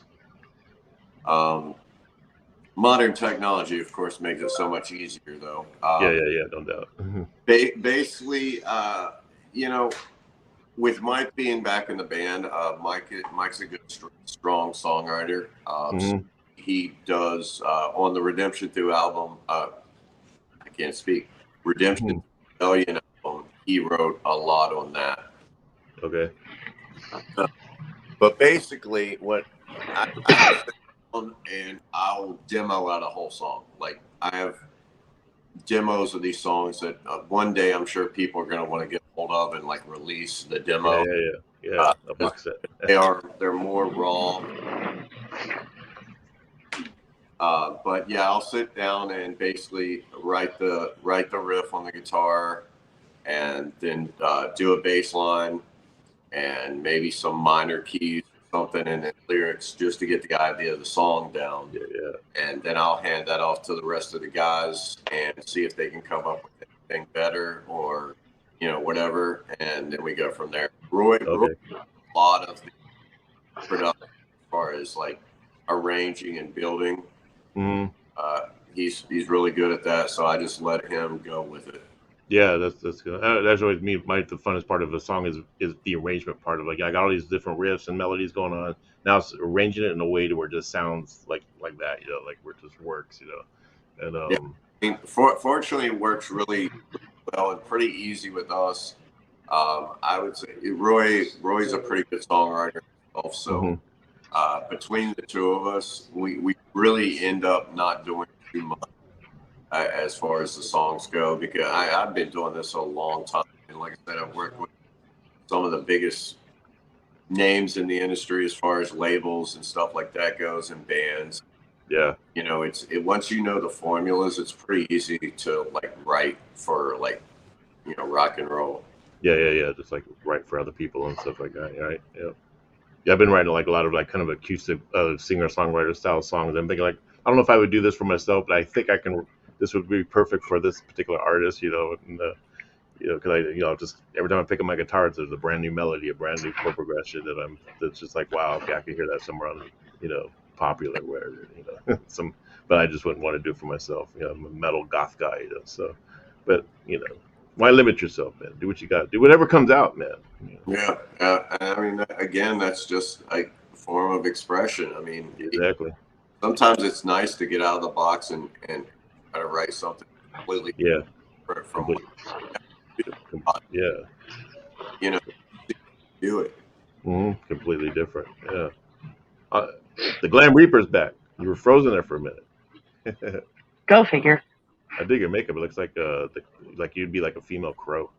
Modern technology, of course, makes it so much easier, though. Yeah, no doubt. Basically, with Mike being back in the band, Mike's a good, strong songwriter. So he does on the Redemption Through album. I can't speak. Redemption Rebellion album. He wrote a lot on that. Okay. But basically, what I sit down and I'll demo out a whole song. Like I have demos of these songs that one day I'm sure people are going to want to get hold of and like release the demo. Yeah. A box set. They're more raw. But yeah, I'll sit down and basically write the riff on the guitar, and then do a bass line and maybe some minor keys or something, and then lyrics just to get the idea of the song down. Yeah. And then I'll hand that off to the rest of the guys and see if they can come up with anything better or whatever, and then we go from there. Roy a lot of the production as far as like arranging and building. He's really good at that, so I just let him go with it. Yeah, that's good. That's always me. The funnest part of a song is the arrangement part of like I got all these different riffs and melodies going on. Now it's arranging it in a way to where it just sounds like that, like where it just works, And I mean, fortunately, it works really well and pretty easy with us. I would say Roy's a pretty good songwriter himself, so between the two of us, we really end up not doing too much as far as the songs go, because I've been doing this a long time, and like I said, I've worked with some of the biggest names in the industry as far as labels and stuff like that goes, and bands. Yeah. Once you know the formulas, it's pretty easy to like write for like rock and roll. Yeah. Just like write for other people and stuff like that, right? Yeah, I've been writing like a lot of like kind of acoustic singer-songwriter style songs. I'm thinking like I don't know if I would do this for myself, but I think I can. This would be perfect for this particular artist, and because I just every time I pick up my guitar, there's a brand new melody, a brand new chord progression that's just like wow, okay, I can hear that somewhere on popular where but I just wouldn't want to do it for myself. I'm a metal goth guy, so, but why limit yourself, man? Do what you got. Do whatever comes out, man. Yeah. I mean, again, that's just like a form of expression. I mean, exactly. Sometimes it's nice to get out of the box and try to write something completely different from what do it. Completely different. Yeah. The Glam Reaper's back. You were frozen there for a minute. Go figure. I dig your makeup. It looks like like you'd be like a female crow.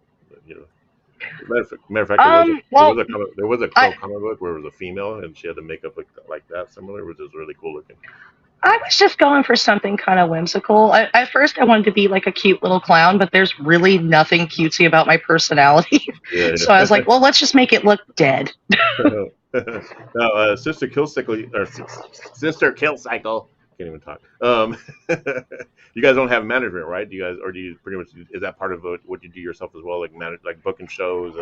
Matter of fact, there was a crow comic book where it was a female and she had the makeup like that, similar, which is really cool looking. I was just going for something kind of whimsical. At first, I wanted to be like a cute little clown, but there's really nothing cutesy about my personality. Yeah. So I was like, well, let's just make it look dead. Now, Sister Kill Cycle, can't even talk. You guys don't have management, right? Do you guys, or do you pretty much, is that part of what you do yourself as well, like like booking shows,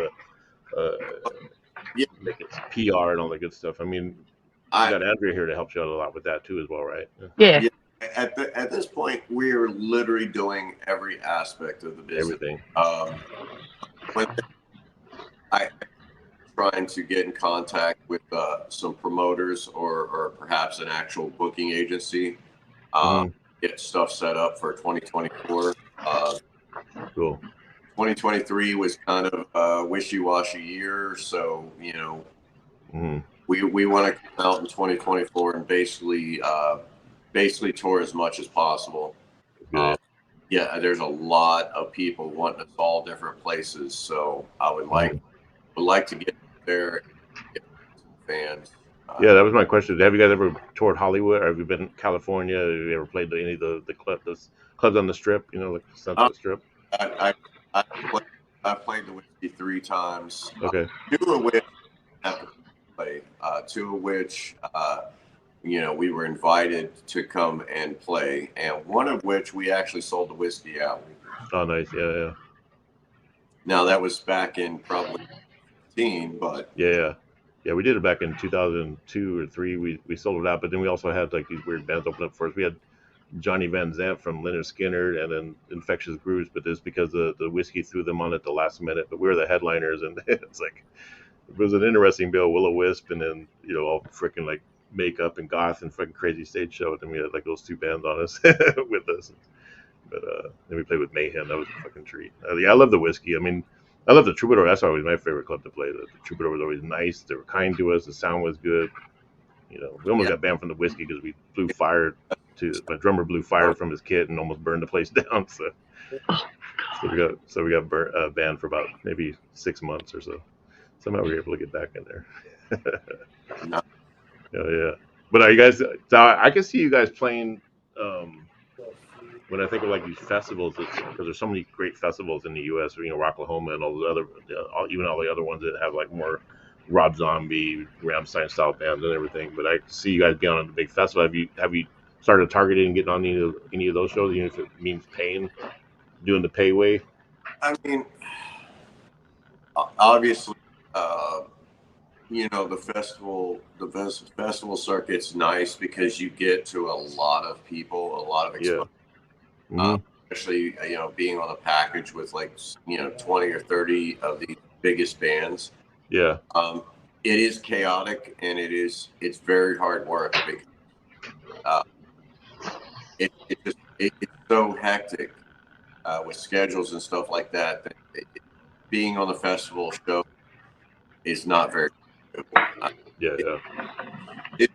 making PR and all that good stuff? I mean, you got Andrea here to help you out a lot with that too, as well, right? Yeah. At this point, we're literally doing every aspect of the business. Everything. When I trying to get in contact with some promoters or perhaps an actual booking agency, get stuff set up for 2024. Cool. 2023 was kind of a wishy-washy year, so we want to come out in 2024 and basically tour as much as possible. Good. Yeah, there's a lot of people wanting us all different places, so I would like to get there and get some fans. Yeah, that was my question. Have you guys ever toured Hollywood? Or have you been to California? Have you ever played any of the clubs on the Strip? You know, like Sunset Strip. I, I, played, I played the whiskey 3 times. Okay. 2 of which I have to play. 2 of which we were invited to come and play, and 1 of which we actually sold the whiskey out. Oh, nice. Yeah. Now that was back in probably 15, but Yeah. We did it back in 2002 or three. We sold it out, but then we also had like these weird bands open up for us. We had Johnny Van Zant from Leonard Skinner, and then Infectious Grooves, but it's because the whiskey threw them on at the last minute. But we were the headliners, and it's like it was an interesting bill, Will o Wisp, and then all freaking like makeup and goth and fucking crazy stage show. And then we had like those 2 bands on us with us. But then we played with Mayhem. That was a fucking treat. Yeah, I love the whiskey. I mean, I love the Troubadour. That's always my favorite club to play. The Troubadour was always nice. They were kind to us. The sound was good. We almost got banned from the whiskey because we blew fire my drummer blew fire from his kit and almost burned the place down. So we got banned for about maybe 6 months or so. Somehow we were able to get back in there. Yeah. But are you guys? So I can see you guys playing. When I think of like these festivals, because there's so many great festivals in the U.S. Rocklahoma and all the other, even all the other ones that have like more Rob Zombie, Rammstein style bands and everything. But I see you guys get on a big festival. Have you started targeting and getting on any of those shows, even if it means doing the pay way? I mean, obviously, the festival circuit's nice because you get to a lot of people, a lot of exposure. Especially being on a package with like 20 or 30 of the biggest bands. Yeah. It is chaotic and it's very hard work because it's so hectic with schedules and stuff like that being on the festival show is not very good. It's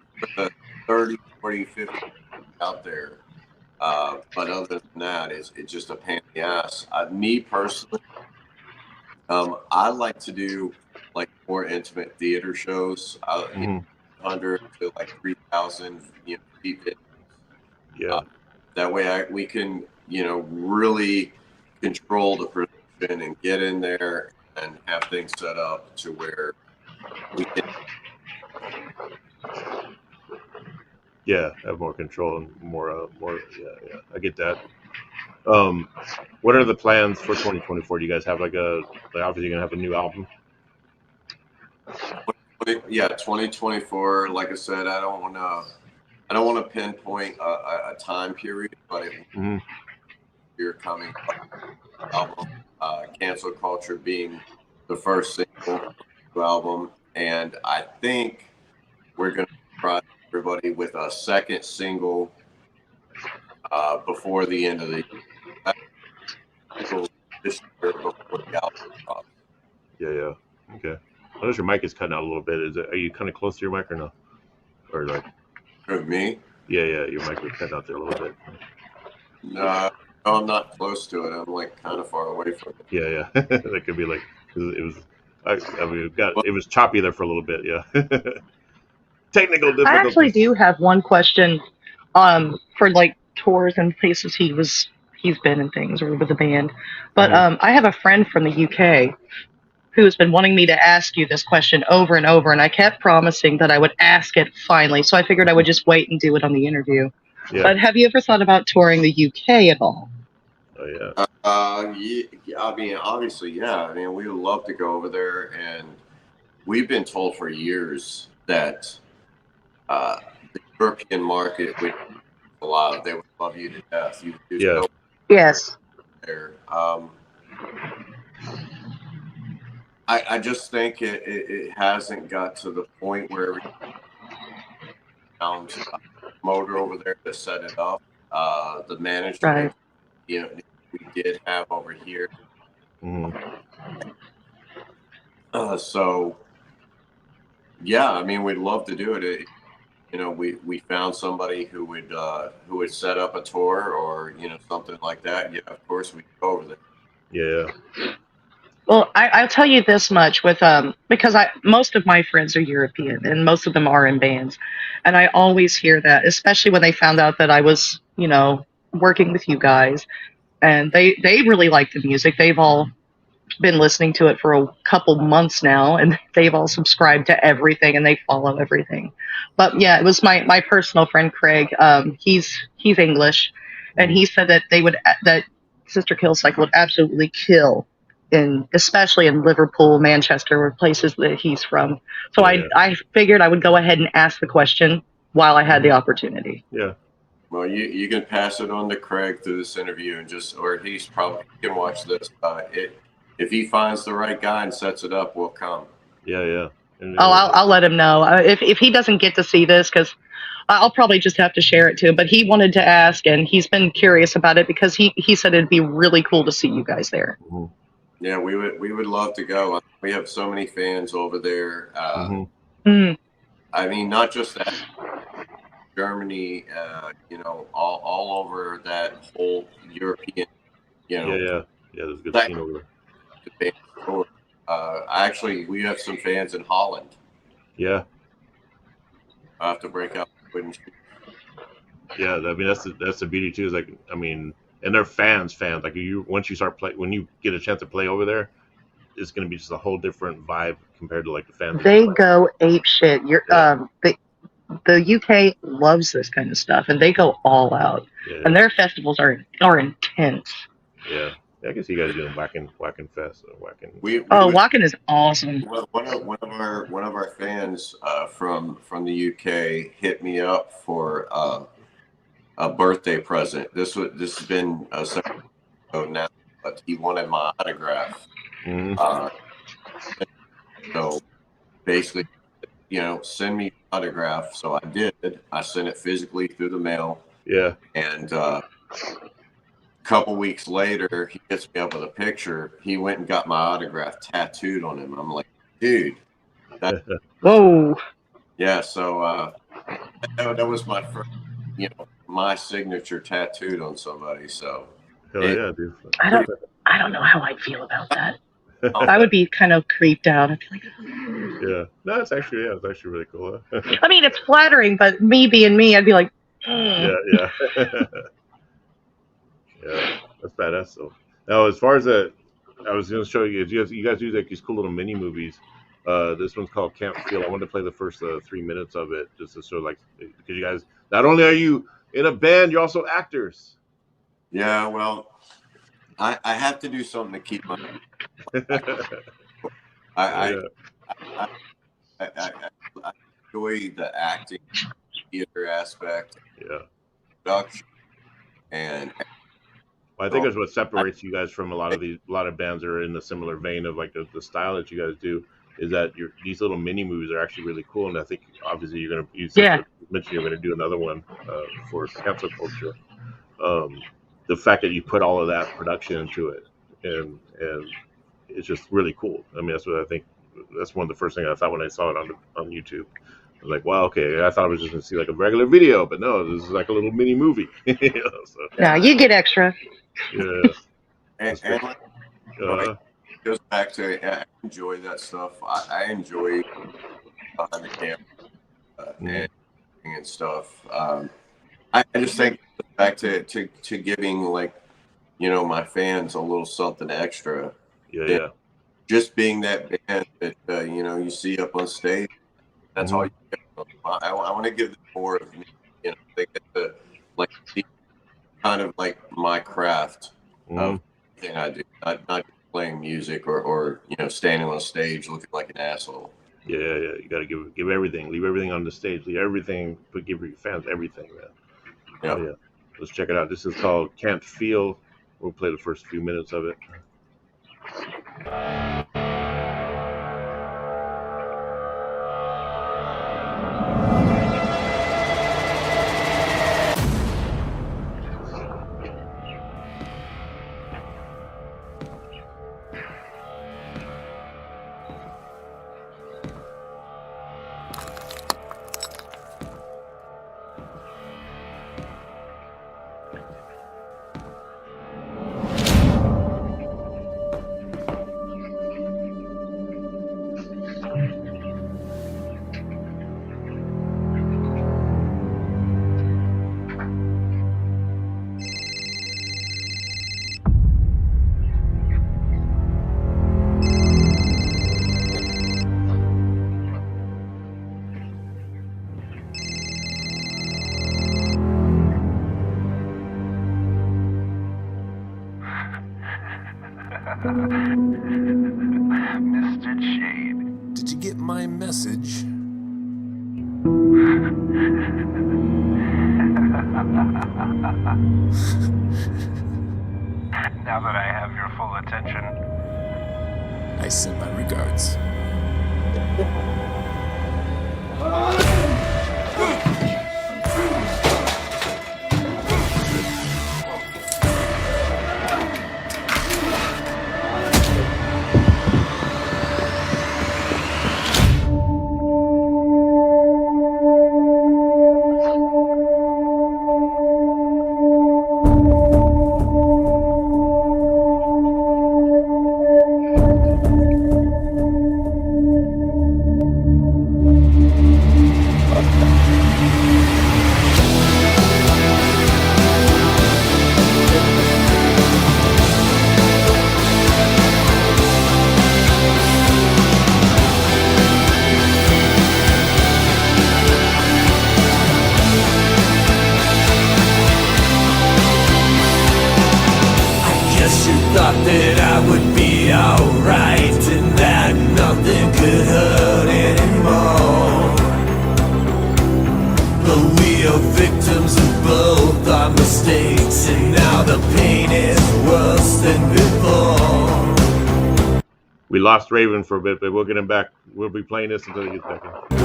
30, 40, 50 out there. But other than that, it's just a pain in the ass. Me personally, I like to do like more intimate theater shows, 100 to like 3,000 feet. Yeah. That way we can really control the production and get in there and have things set up to where we can. Yeah, have more control and more. Yeah. I get that. What are the plans for 2024? Do you guys have obviously you're gonna have a new album? Yeah, 2024. Like I said, I don't want to pinpoint a time period, but you're coming album, Cancel Kulture being the first single album, and I think we're going to surprise everybody with a second single before the end of the this year before the album drops. Yeah. Okay. I notice your mic is cutting out a little bit. Are you kind of close to your mic or no? Or like me? Yeah. Your mic was cutting out there a little bit. No, I'm not close to it. I'm like kind of far away from it. Yeah. That could be like it was. It was choppy there for a little bit. Yeah. Technical difficulties. I actually do have one question, for like tours and places he's been and things, or with the band. But I have a friend from the UK who's been wanting me to ask you this question over and over, and I kept promising that I would ask it finally. So I figured I would just wait and do it on the interview. Yeah. But have you ever thought about touring the UK at all? Oh yeah. I mean, obviously, yeah. I mean, we would love to go over there, and we've been told for years that the European market would they would love you to death. You would do so yes. There. I just think it hasn't got to the point where we found a motor over there to set it up. The management, we did have over here. So, yeah, I mean, we'd love to do it. we found somebody who would set up a tour or something like that, yeah, of course we'd go over there. Yeah. Well, I'll tell you this much with because most of my friends are European and most of them are in bands, and I always hear that, especially when they found out that I was working with you guys, and they really like the music. They've all been listening to it for a couple months now, and they've all subscribed to everything and they follow everything. But yeah, it was my personal friend Craig. He's English, and he said that that Sister Kill Cycle would absolutely kill especially in Liverpool, Manchester, or places that he's from. So I figured I would go ahead and ask the question while I had the opportunity. Yeah. Well, you can pass it on to Craig through this interview, and or he's probably he can watch this. If he finds the right guy and sets it up, we'll come. Yeah. I'll let him know if he doesn't get to see this, because I'll probably just have to share it to him. But he wanted to ask, and he's been curious about it because he said it'd be really cool to see you guys there. Mm-hmm. Yeah, we would love to go. We have so many fans over there. I mean, not just that. Germany, all over that whole European, Yeah, there's a good scene over there. Actually, we have some fans in Holland. Yeah. I have to break out the wooden shoes. Yeah, I mean that's the beauty too. Is like, I mean, and they're fans. Like once you start when you get a chance to play over there, it's going to be just a whole different vibe compared to like the fans. They go ape shit. The UK loves this kind of stuff, and they go all out. Yeah. And their festivals are intense. Yeah. I guess you guys do Whacking Fest. Whacking is awesome. One of our fans from the UK hit me up for a birthday present. This has been several ago now, but he wanted my autograph. Mm-hmm. So basically, send me autograph. So I did. I sent it physically through the mail. Yeah. And couple weeks later, he hits me up with a picture. He went and got my autograph tattooed on him. I'm like, dude. Whoa. Yeah, so that was my first, my signature tattooed on somebody. So yeah, dude. I don't know how I'd feel about that. I would be kind of creeped out. I'd be like, yeah. No, it's actually really cool. I mean, it's flattering, but me being me, I'd be like, Yeah. Yeah, that's badass. So now, as far as I was going to show you, you guys do like these cool little mini movies. This one's called Can't Feel. I wanted to play the first 3 minutes of it just to show, like, because you guys not only are you in a band, you're also actors. Yeah, well, I have to do something to keep my. I enjoy the acting, theater aspect. Yeah. Production. And I think that's what separates you guys from a lot of bands that are in the similar vein of like the style that you guys do, is that these little mini movies are actually really cool. And I think obviously you mentioned you're gonna do another one for Cancel Kulture. The fact that you put all of that production into it and it's just really cool. I mean, that's what I think. That's one of the first things I thought when I saw it on YouTube. I was like, wow, okay. I thought I was just gonna see like a regular video, but no, this is like a little mini movie. No, you get extra. Yeah. And it goes back to I enjoy that stuff. I enjoy behind the camera and stuff. I just think back to giving like my fans a little something extra. Yeah. Just being that band that you see up on stage. That's all you get. I want to give them more of me. I think that's kind of like my craft of thing I do. Not playing music or standing on stage looking like an asshole. Yeah. You got to give everything. Leave everything on the stage. Leave everything, but give your fans everything, man. Yeah. Oh, yeah. Let's check it out. This is called Can't Feel. We'll play the first few minutes of it. Now that I have your full attention, I send my regards. Thought that I would be alright and that nothing could hurt anymore. But we are victims of both our mistakes, and now the pain is worse than before. We lost Raven for a bit, but we'll get him back. We'll be playing this until he gets back in.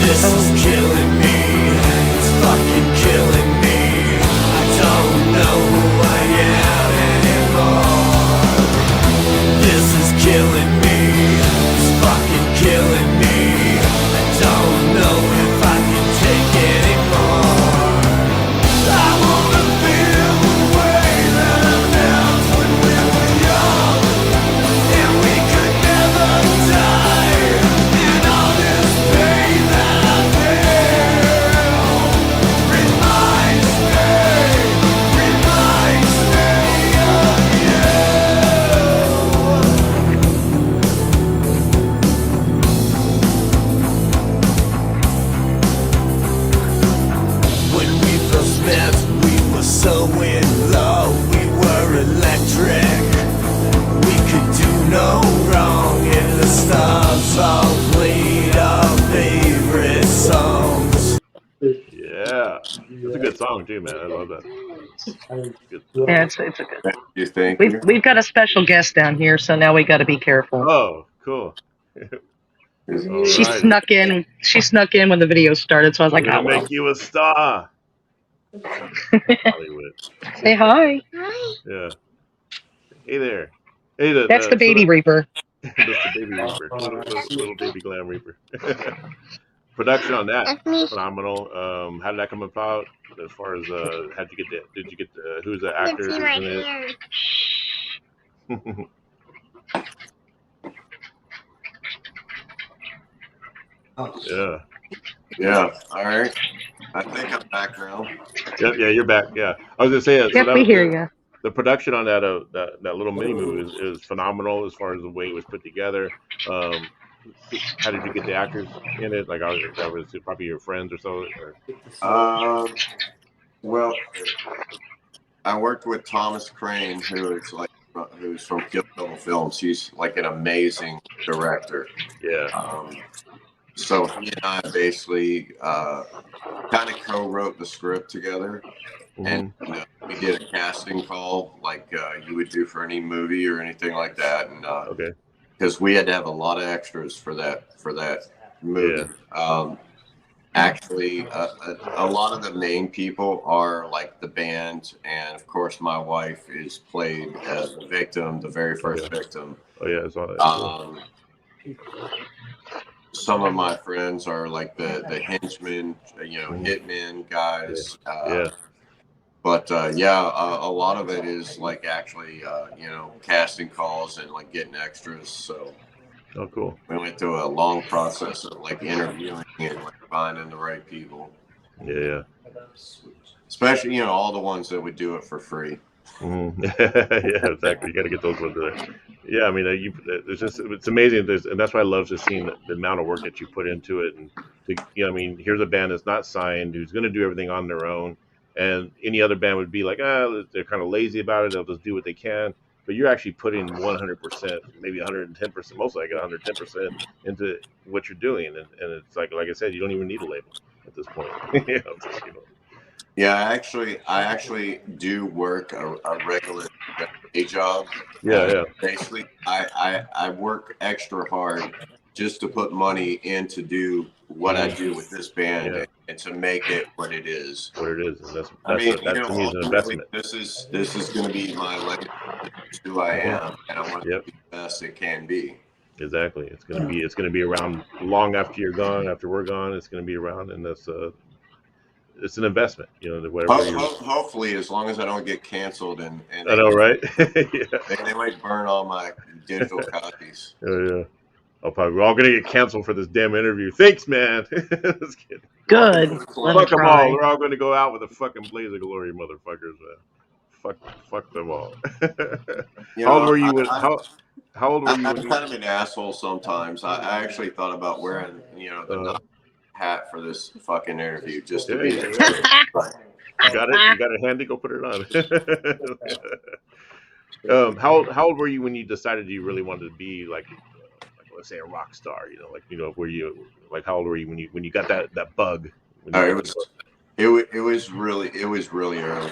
This is killing me. It's fucking killing me. I don't know who I am anymore. This is killing me. It's fucking killing me. I don't know if I can take anymore. I wanna feel the way that I felt when we were young, and we could never die. And all this pain that I feel reminds me of you. When we first met, we were so in love, we were electric. We could do no wrong, and the stars all played our favorite songs. Yeah, it's a good song too, man. I love that. Good. Yeah, it's a good. You think? We've got a special guest down here, so now we got to be careful. Oh, cool. All She right. snuck in. She snuck in when the video started, so I was like, We're gonna "Oh well." make you a star. Hollywood. Say hi. Yeah. Hey there. Hey, That's the baby reaper. That's the baby reaper. Little baby glam reaper. Production on that phenomenal. How did that come about? As far as how'd you get that? Did you get who's the actor who's in it? Yeah. Yeah. All right. I think I'm back now. Yep. Yeah, you're back. Yeah. I was gonna say Yep, we hear you. The production on that that little mini movie is phenomenal as far as the way it was put together. How did you get the actors in it? Like, that was probably your friends or so. Well, I worked with Thomas Crane, who's from Kill Bill Films. He's like an amazing director. Yeah. So he and I basically kind of co-wrote the script together, and we did a casting call like you would do for any movie or anything like that. And okay. Because we had to have a lot of extras for that movie. Yeah. Actually, a lot of the main people are like the band, and of course, my wife is played as the victim, the very first victim. Oh yeah, I saw that. Some of my friends are like the henchmen, hitmen guys. But a lot of it is like actually, casting calls and like getting extras. So, oh, cool. We went through a long process of like interviewing and like finding the right people. Yeah. Especially, all the ones that would do it for free. Yeah, exactly. You got to get those ones there. Yeah, I mean, it's amazing. And that's why I love just seeing the amount of work that you put into it. And here's a band that's not signed, who's going to do everything on their own. And any other band would be like, they're kind of lazy about it. They'll just do what they can. but you're actually putting 100%, maybe 110%, mostly like 110% into what you're doing, and it's like I said, you don't even need a label at this point. Yeah, I actually do work a regular day job. Yeah. Basically, I work extra hard just to put money in to do what I do with this band and to make it what it is. What it is, and that to me is an ultimately, investment. this is going to be my legacy. This is who I am, and I want it to be the best it can be. Exactly. It's gonna be around long after you're gone, after we're gone. It's gonna be around, and that's it's an investment. Whatever. Hopefully, as long as I don't get canceled, and I know, right? they might burn all my digital copies. Yeah. We're all gonna get canceled for this damn interview. Thanks, man. Just kidding. Good. Fuck them all. We're all going to go out with a fucking blaze of glory, motherfuckers, man. Fuck them all. How old were you? How old were you? I'm kind of an asshole sometimes. I actually thought about wearing, the hat for this fucking interview just to be. You got it. You got it handy. Go put it on. How old were you when you decided you really wanted to be like let's say a rock star? Were you like, how old were you when you got that bug? It was really early.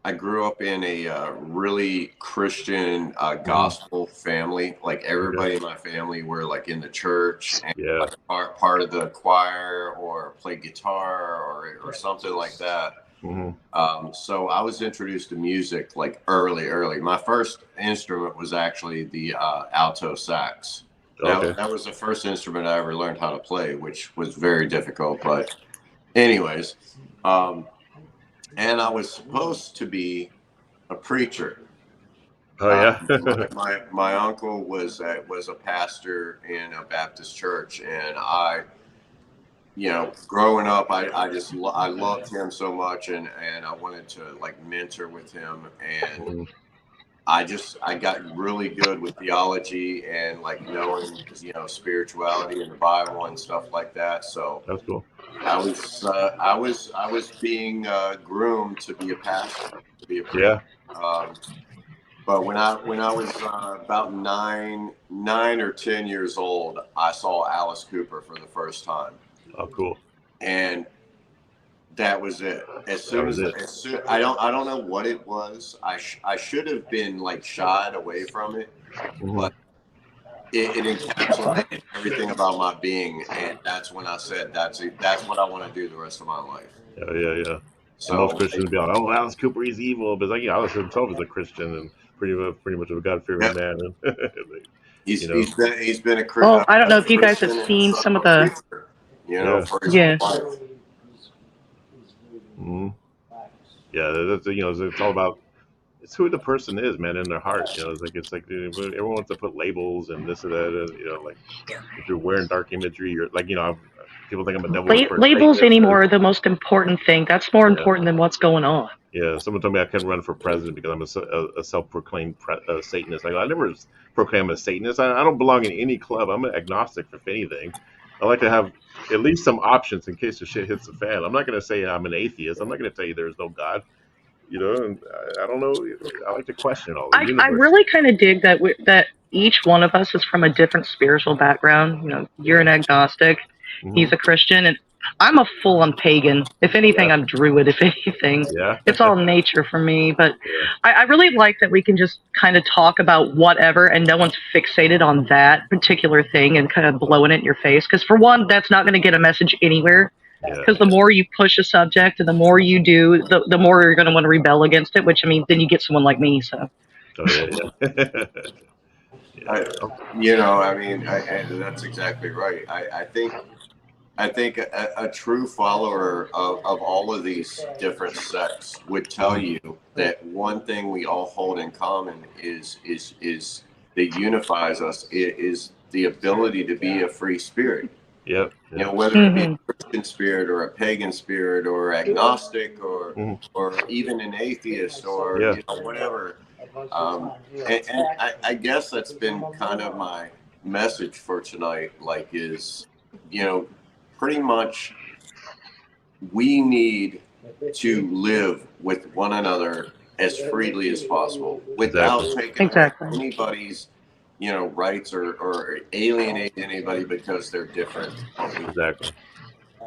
I grew up in a really Christian gospel family. Like everybody in my family were like in the church and like part of the choir or played guitar or something like that. So I was introduced to music like early. My first instrument was actually the alto sax. That was the first instrument I ever learned how to play, which was very difficult. But anyways, and I was supposed to be a preacher. Oh yeah. My uncle was a pastor in a Baptist church, and growing up, I loved him so much, and I wanted to like mentor with him, and I got really good with theology and like knowing spirituality and the Bible and stuff like that. So that's cool. I was being groomed to be a pastor, to be a preacher. But when I was about nine or 10 years old, I saw Alice Cooper for the first time. Oh, cool! And that was it. I don't know what it was. I should have been like shied away from it, but it encapsulated everything about my being, and that's when I said that's what I want to do the rest of my life. Yeah. So most Christians be like, "Oh, Alice Cooper, he's evil," but it's like, Alice himself is a Christian and pretty much of a God-fearing man. He's been a Christian. Well, I don't know if you guys have seen some of the. It's all about it's who the person is, man, in their heart. It's like everyone wants to put labels and this and that. And, like if you're wearing dark imagery, you're like people think I'm a devil. Labels anymore are the most important thing. That's more important than what's going on. Yeah, someone told me I couldn't run for president because I'm a self-proclaimed Satanist. I never proclaim a Satanist. I don't belong in any club. I'm an agnostic, if anything. I like to have at least some options in case the shit hits the fan. I'm not going to say I'm an atheist. I'm not going to tell you there's no God. And I don't know. I like to question all. I really kind of dig that each one of us is from a different spiritual background. You're an agnostic. He's a Christian, and I'm a full-on pagan. If anything, I'm druid. If anything, it's all nature for me. But I really like that we can just kind of talk about whatever, and no one's fixated on that particular thing and kind of blowing it in your face. Because for one, that's not going to get a message anywhere. Because the more you push a subject and the more you do, the more you're going to want to rebel against it. Which then you get someone like me. So. That's exactly right. I think a true follower of all of these different sects would tell you that one thing we all hold in common is that unifies us is the ability to be a free spirit. Yep. Whether it be a Christian spirit or a pagan spirit or agnostic or even an atheist or whatever. And I guess that's been kind of my message for tonight. Like is pretty much we need to live with one another as freely as possible without taking away anybody's, rights or alienate anybody because they're different. Exactly.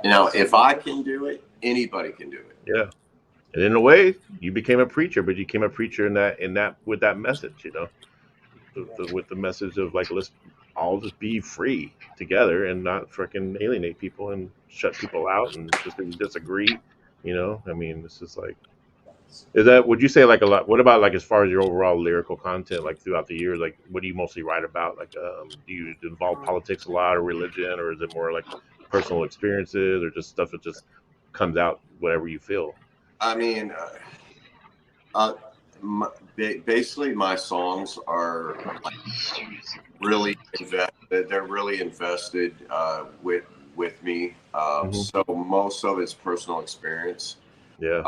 Now, if I can do it, anybody can do it. Yeah. And in a way, you became a preacher, but you became a preacher in that with that message, with the message of like, let's all just be free together and not freaking alienate people and shut people out and just because you disagree. I mean, it's just like, would you say like a lot? What about like as far as your overall lyrical content, like throughout the years, like what do you mostly write about? Like, do you involve politics a lot or religion, or is it more like personal experiences or just stuff that just comes out whatever you feel? I mean, basically my songs are like really invested. They're really invested with me. So most of it's personal experience. Yeah.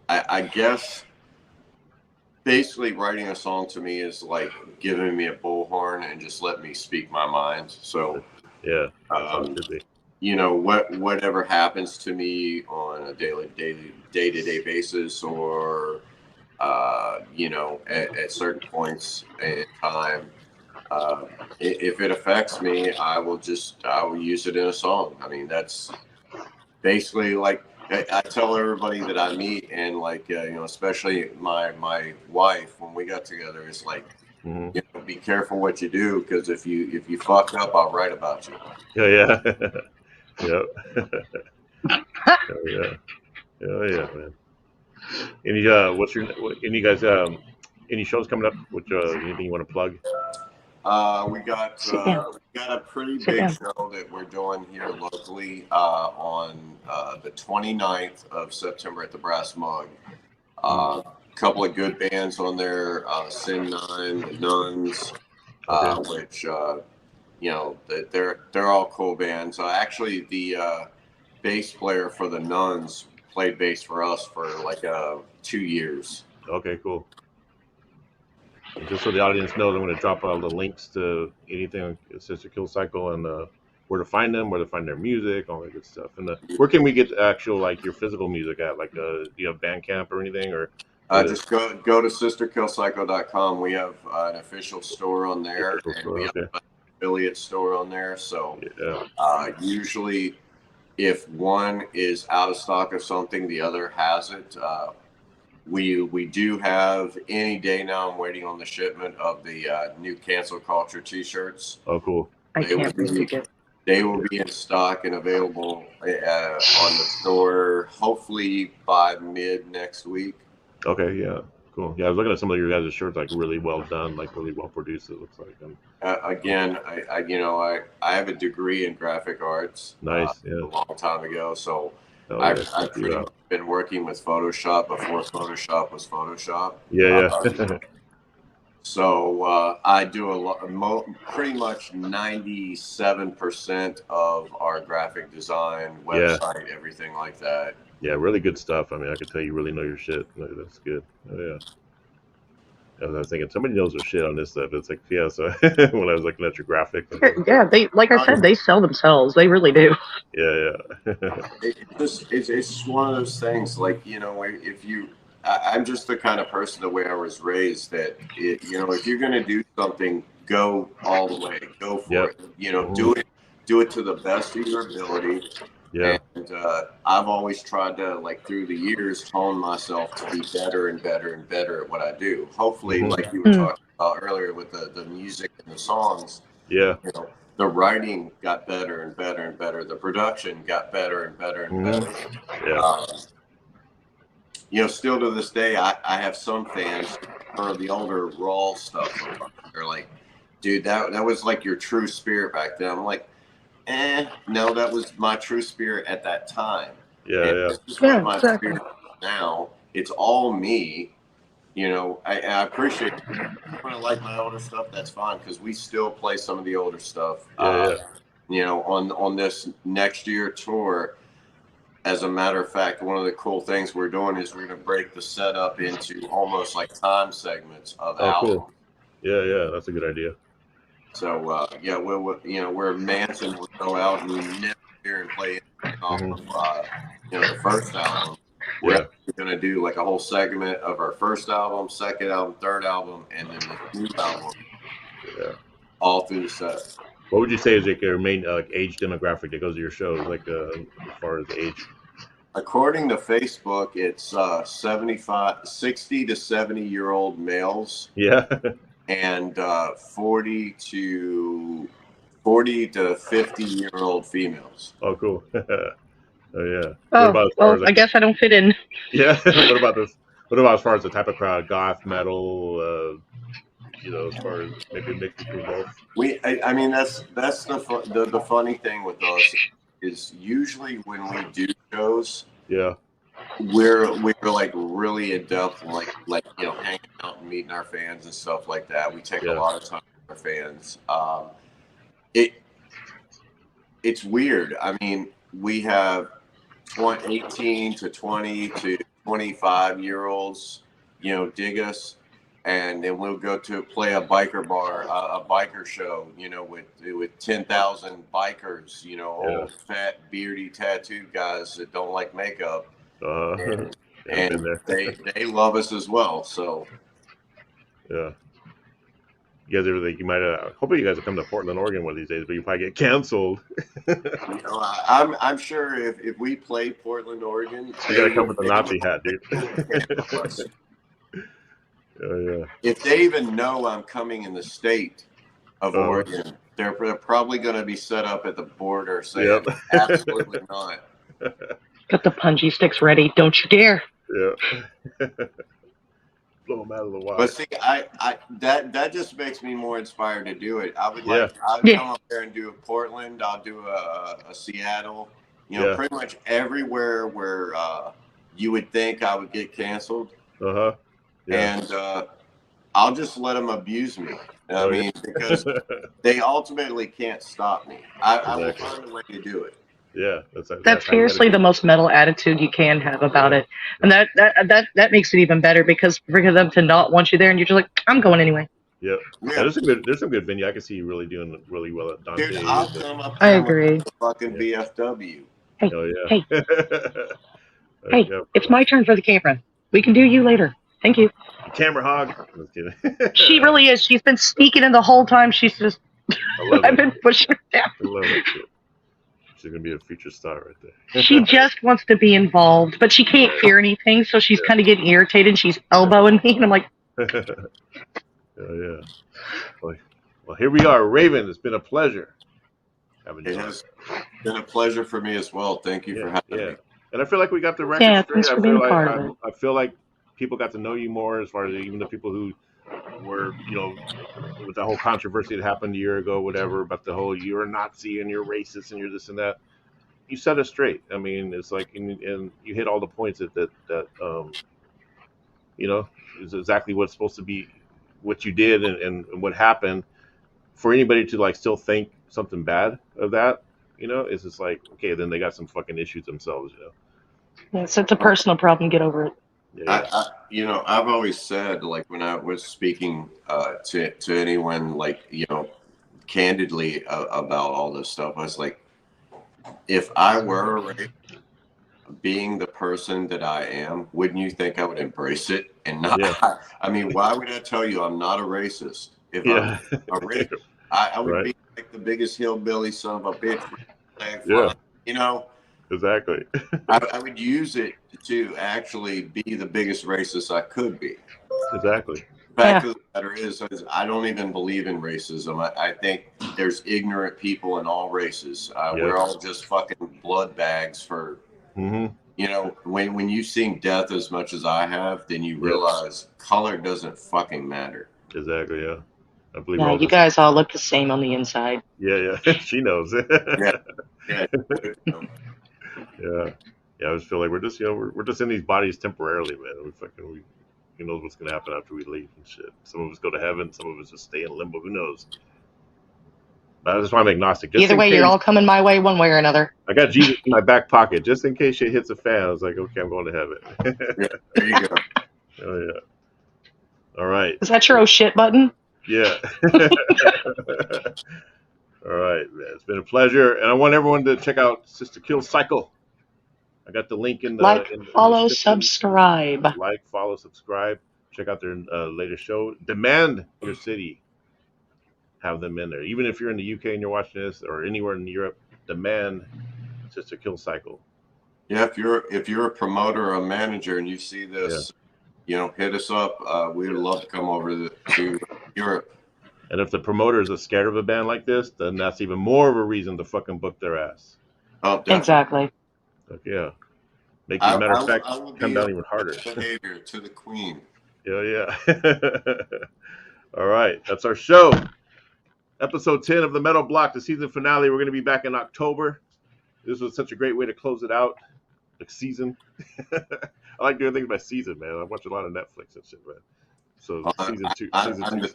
I guess basically writing a song to me is like giving me a bullhorn and just let me speak my mind. So yeah, whatever happens to me on a day-to-day basis, or at certain points in time, if it affects me, I will use it in a song. I mean, that's basically like I tell everybody that I meet, and like especially my wife, when we got together, it's like be careful what you do, because if you fuck up, I'll write about you. Yeah. Yep. Yeah, man. Any any guys any shows coming up? Which anything you want to plug? We got a pretty big show that we're doing here locally on the 29th of September at the Brass Mug. A couple of good bands on there, Sin 9, the Nuns, which they're all cool bands. Actually, the bass player for the Nuns played bass for us for like 2 years. Okay, cool. And just so the audience knows, I'm going to drop all the links to anything on Sister Kill Cycle and where to find them, where to find their music, all that good stuff. And where can we get actual like your physical music at? Like, do you have Bandcamp or anything, or? Just go to sisterkillcycle.com. We have an official store on there, and we have an affiliate store on there. So usually, if one is out of stock of something, the other has it. We do have any day now. I'm waiting on the shipment of the new Cancel Kulture t-shirts. Oh, cool! They will be in stock and available on the store, hopefully by mid next week. Okay, yeah, cool. Yeah, I was looking at some of your guys' shirts, like really well done, like really well produced. It looks like. Again, I have a degree in graphic arts. Nice, a long time ago, so I've pretty much been working with Photoshop before Photoshop was Photoshop. Yeah. So I do a lot, pretty much 97% of our graphic design, website, everything like that. Yeah, really good stuff. I mean, I can tell you really know your shit. That's good. Oh, yeah. I was thinking somebody knows their shit on this stuff. It's like, yeah. So when I was looking at your graphics, yeah, they like I said, they sell themselves. They really do. Yeah. It's one of those things. Like I'm just the kind of person, the way I was raised, that if you're gonna do something, go all the way, go for it. Do it to the best of your ability. Yeah. And I've always tried to, like, through the years, hone myself to be better and better and better at what I do. Hopefully, like you were talking about earlier with the music and the songs. Yeah. The writing got better and better and better. The production got better and better and better. Yeah. Still to this day, I have some fans for the older raw stuff. They're like, dude, that was like your true spirit back then. I'm like, no, that was my true spirit at that time. This is my spirit now. It's all me. I appreciate it. If I like my older stuff, that's fine, because we still play some of the older stuff. On this next year tour. As a matter of fact, one of the cool things we're doing is we're going to break the setup into almost like time segments of albums. Cool. Yeah, that's a good idea. So we're Manson. We'll go out and never hear and play off of the first album. We're actually going to do like a whole segment of our first album, second album, third album, and then the new album. Yeah. All through the set. What would you say is like your main age demographic that goes to your shows, like as far as age? According to Facebook, it's 60 to 70-year-old males. Yeah. And 40 to 50-year-old females. Oh, cool. Oh yeah. Oh, well, I guess I don't fit in. Yeah. What about this? What about as far as the type of crowd? Goth, metal, as far as maybe a mix between both. I mean that's the funny thing with us is usually when we do shows, we're like really in depth, like hanging out and meeting our fans and stuff like that. We take a lot of time with our fans. It's weird. I mean, we have 18 to 20 to 25-year-olds, dig us. And then we'll go to play a biker bar, a biker show, with 10,000 bikers, old, fat, beardy, tattooed guys that don't like makeup. And they love us as well. So, yeah. You guys ever think you might hopefully you guys will come to Portland, Oregon one of these days, but you probably get canceled. I'm sure if we play Portland, Oregon, you gotta come with the Nazi hat, dude. Oh, yeah. If they even know I'm coming in the state of Oregon, they're probably going to be set up at the border saying, absolutely not. Got the punji sticks ready. Don't you dare. Yeah. Blow them out of the water. But see, that just makes me more inspired to do it. I would come up there and do a Portland. I'll do a Seattle. Pretty much everywhere where you would think I would get canceled. Yeah. And I'll just let them abuse me. I mean, because they ultimately can't stop me. I will find a way to do it. Yeah, that's seriously the most metal attitude you can have about it, and that makes it even better because for them to not want you there, and you're just like, I'm going anyway. Yep. Yeah. There's some good venue. I can see you really doing really well at Dante. Dude, I'll come up I agree. With fucking VFW. Hey, oh yeah. Hey, it's my turn for the camera. We can do you later. Thank you. Camera hog. I'm just kidding. She really is. She's been sneaking in the whole time. She's just. I've been pushing her down. I love it. She's gonna be a future star right there. She just wants to be involved, but she can't hear anything, so she's kind of getting irritated. She's elbowing me, and I'm like. Oh yeah. Well, here we are, Raven. It's been a pleasure. It has been a pleasure for me as well. Thank you for having me. And I feel like we got the record straight. I feel like people got to know you more, as far as even the people who were, with the whole controversy that happened a year ago, whatever, about the whole you're a Nazi and you're racist and you're this and that. You set us straight. I mean, it's like, and you hit all the points that is exactly what's supposed to be, what you did and what happened. For anybody to like still think something bad of that, it's just like, okay, then they got some fucking issues themselves, Yes, it's a personal problem. Get over it. Yeah. I've always said, like, when I was speaking to anyone, like, candidly about all this stuff, I was like, if I were being the person that I am, wouldn't you think I would embrace it and not? Yeah. I mean, why would I tell you I'm not a racist? If I'm a racist, I would be like the biggest hillbilly son of a bitch. Exactly. I would use it to actually be the biggest racist I could be. Exactly. The fact of the matter is I don't even believe in racism. I think there's ignorant people in all races. We're all just fucking blood bags for, when you've seen death as much as I have, then you realize color doesn't fucking matter. Exactly, yeah. I believe you guys all look the same on the inside. Yeah. She knows. Yeah. Yeah, I just feel like we're just, we're just in these bodies temporarily, man. Who knows what's gonna happen after we leave and shit. Some of us go to heaven, some of us just stay in limbo. Who knows? But that's why I'm agnostic. Either way, you're all coming my way, one way or another. I got Jesus in my back pocket just in case shit hits a fan. I was like, okay, I'm going to heaven. There you go. Oh yeah. All right. Is that your oh shit button? Yeah. All right, man. It's been a pleasure, and I want everyone to check out Sister Kill Cycle. I got the link in the Like, in the follow, description. subscribe. Like, follow, subscribe. Check out their latest show. Demand Your City. Have them in there. Even if you're in the UK and you're watching this, or anywhere in Europe, demand Sister Kill Cycle. Yeah, if you're a promoter or a manager and you see this, hit us up. We'd love to come over to Europe. And if the promoters are scared of a band like this, then that's even more of a reason to fucking book their ass. Oh, definitely. Exactly. But yeah. Make it, matter of fact, I will come down even harder. Behavior to the queen. Yeah. All right. That's our show. Episode 10 of the Metal Block, the season finale. We're going to be back in October. This was such a great way to close it out. The season. I like doing things by season, man. I watch a lot of Netflix and shit, man. So season 2. I'm the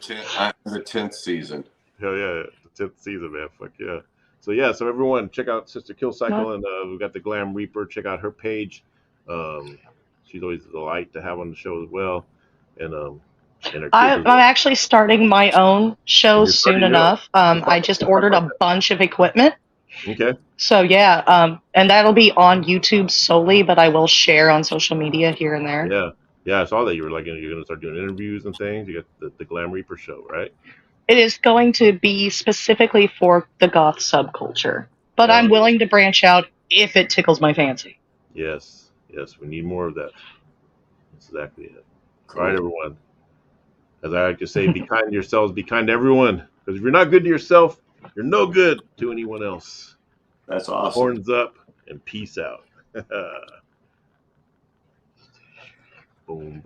10th season. Hell yeah, the 10th season, man. Fuck yeah. So everyone check out Sister Kill Cycle, and we've got the Glam Reaper. Check out her page. She's always a delight to have on the show as well. And her I'm actually starting my own show soon enough. I just ordered a bunch of equipment. Okay. So yeah, and that'll be on YouTube solely, but I will share on social media here and there. Yeah. I saw that you were you're going to start doing interviews and things. You got the Glam Reaper show, right? It is going to be specifically for the goth subculture, but I'm willing to branch out if it tickles my fancy. Yes, we need more of that. That's exactly it. Cool. All right, everyone. As I like to say, be kind to yourselves, be kind to everyone. Because if you're not good to yourself, you're no good to anyone else. That's awesome. Horns up and peace out. Boom, boom.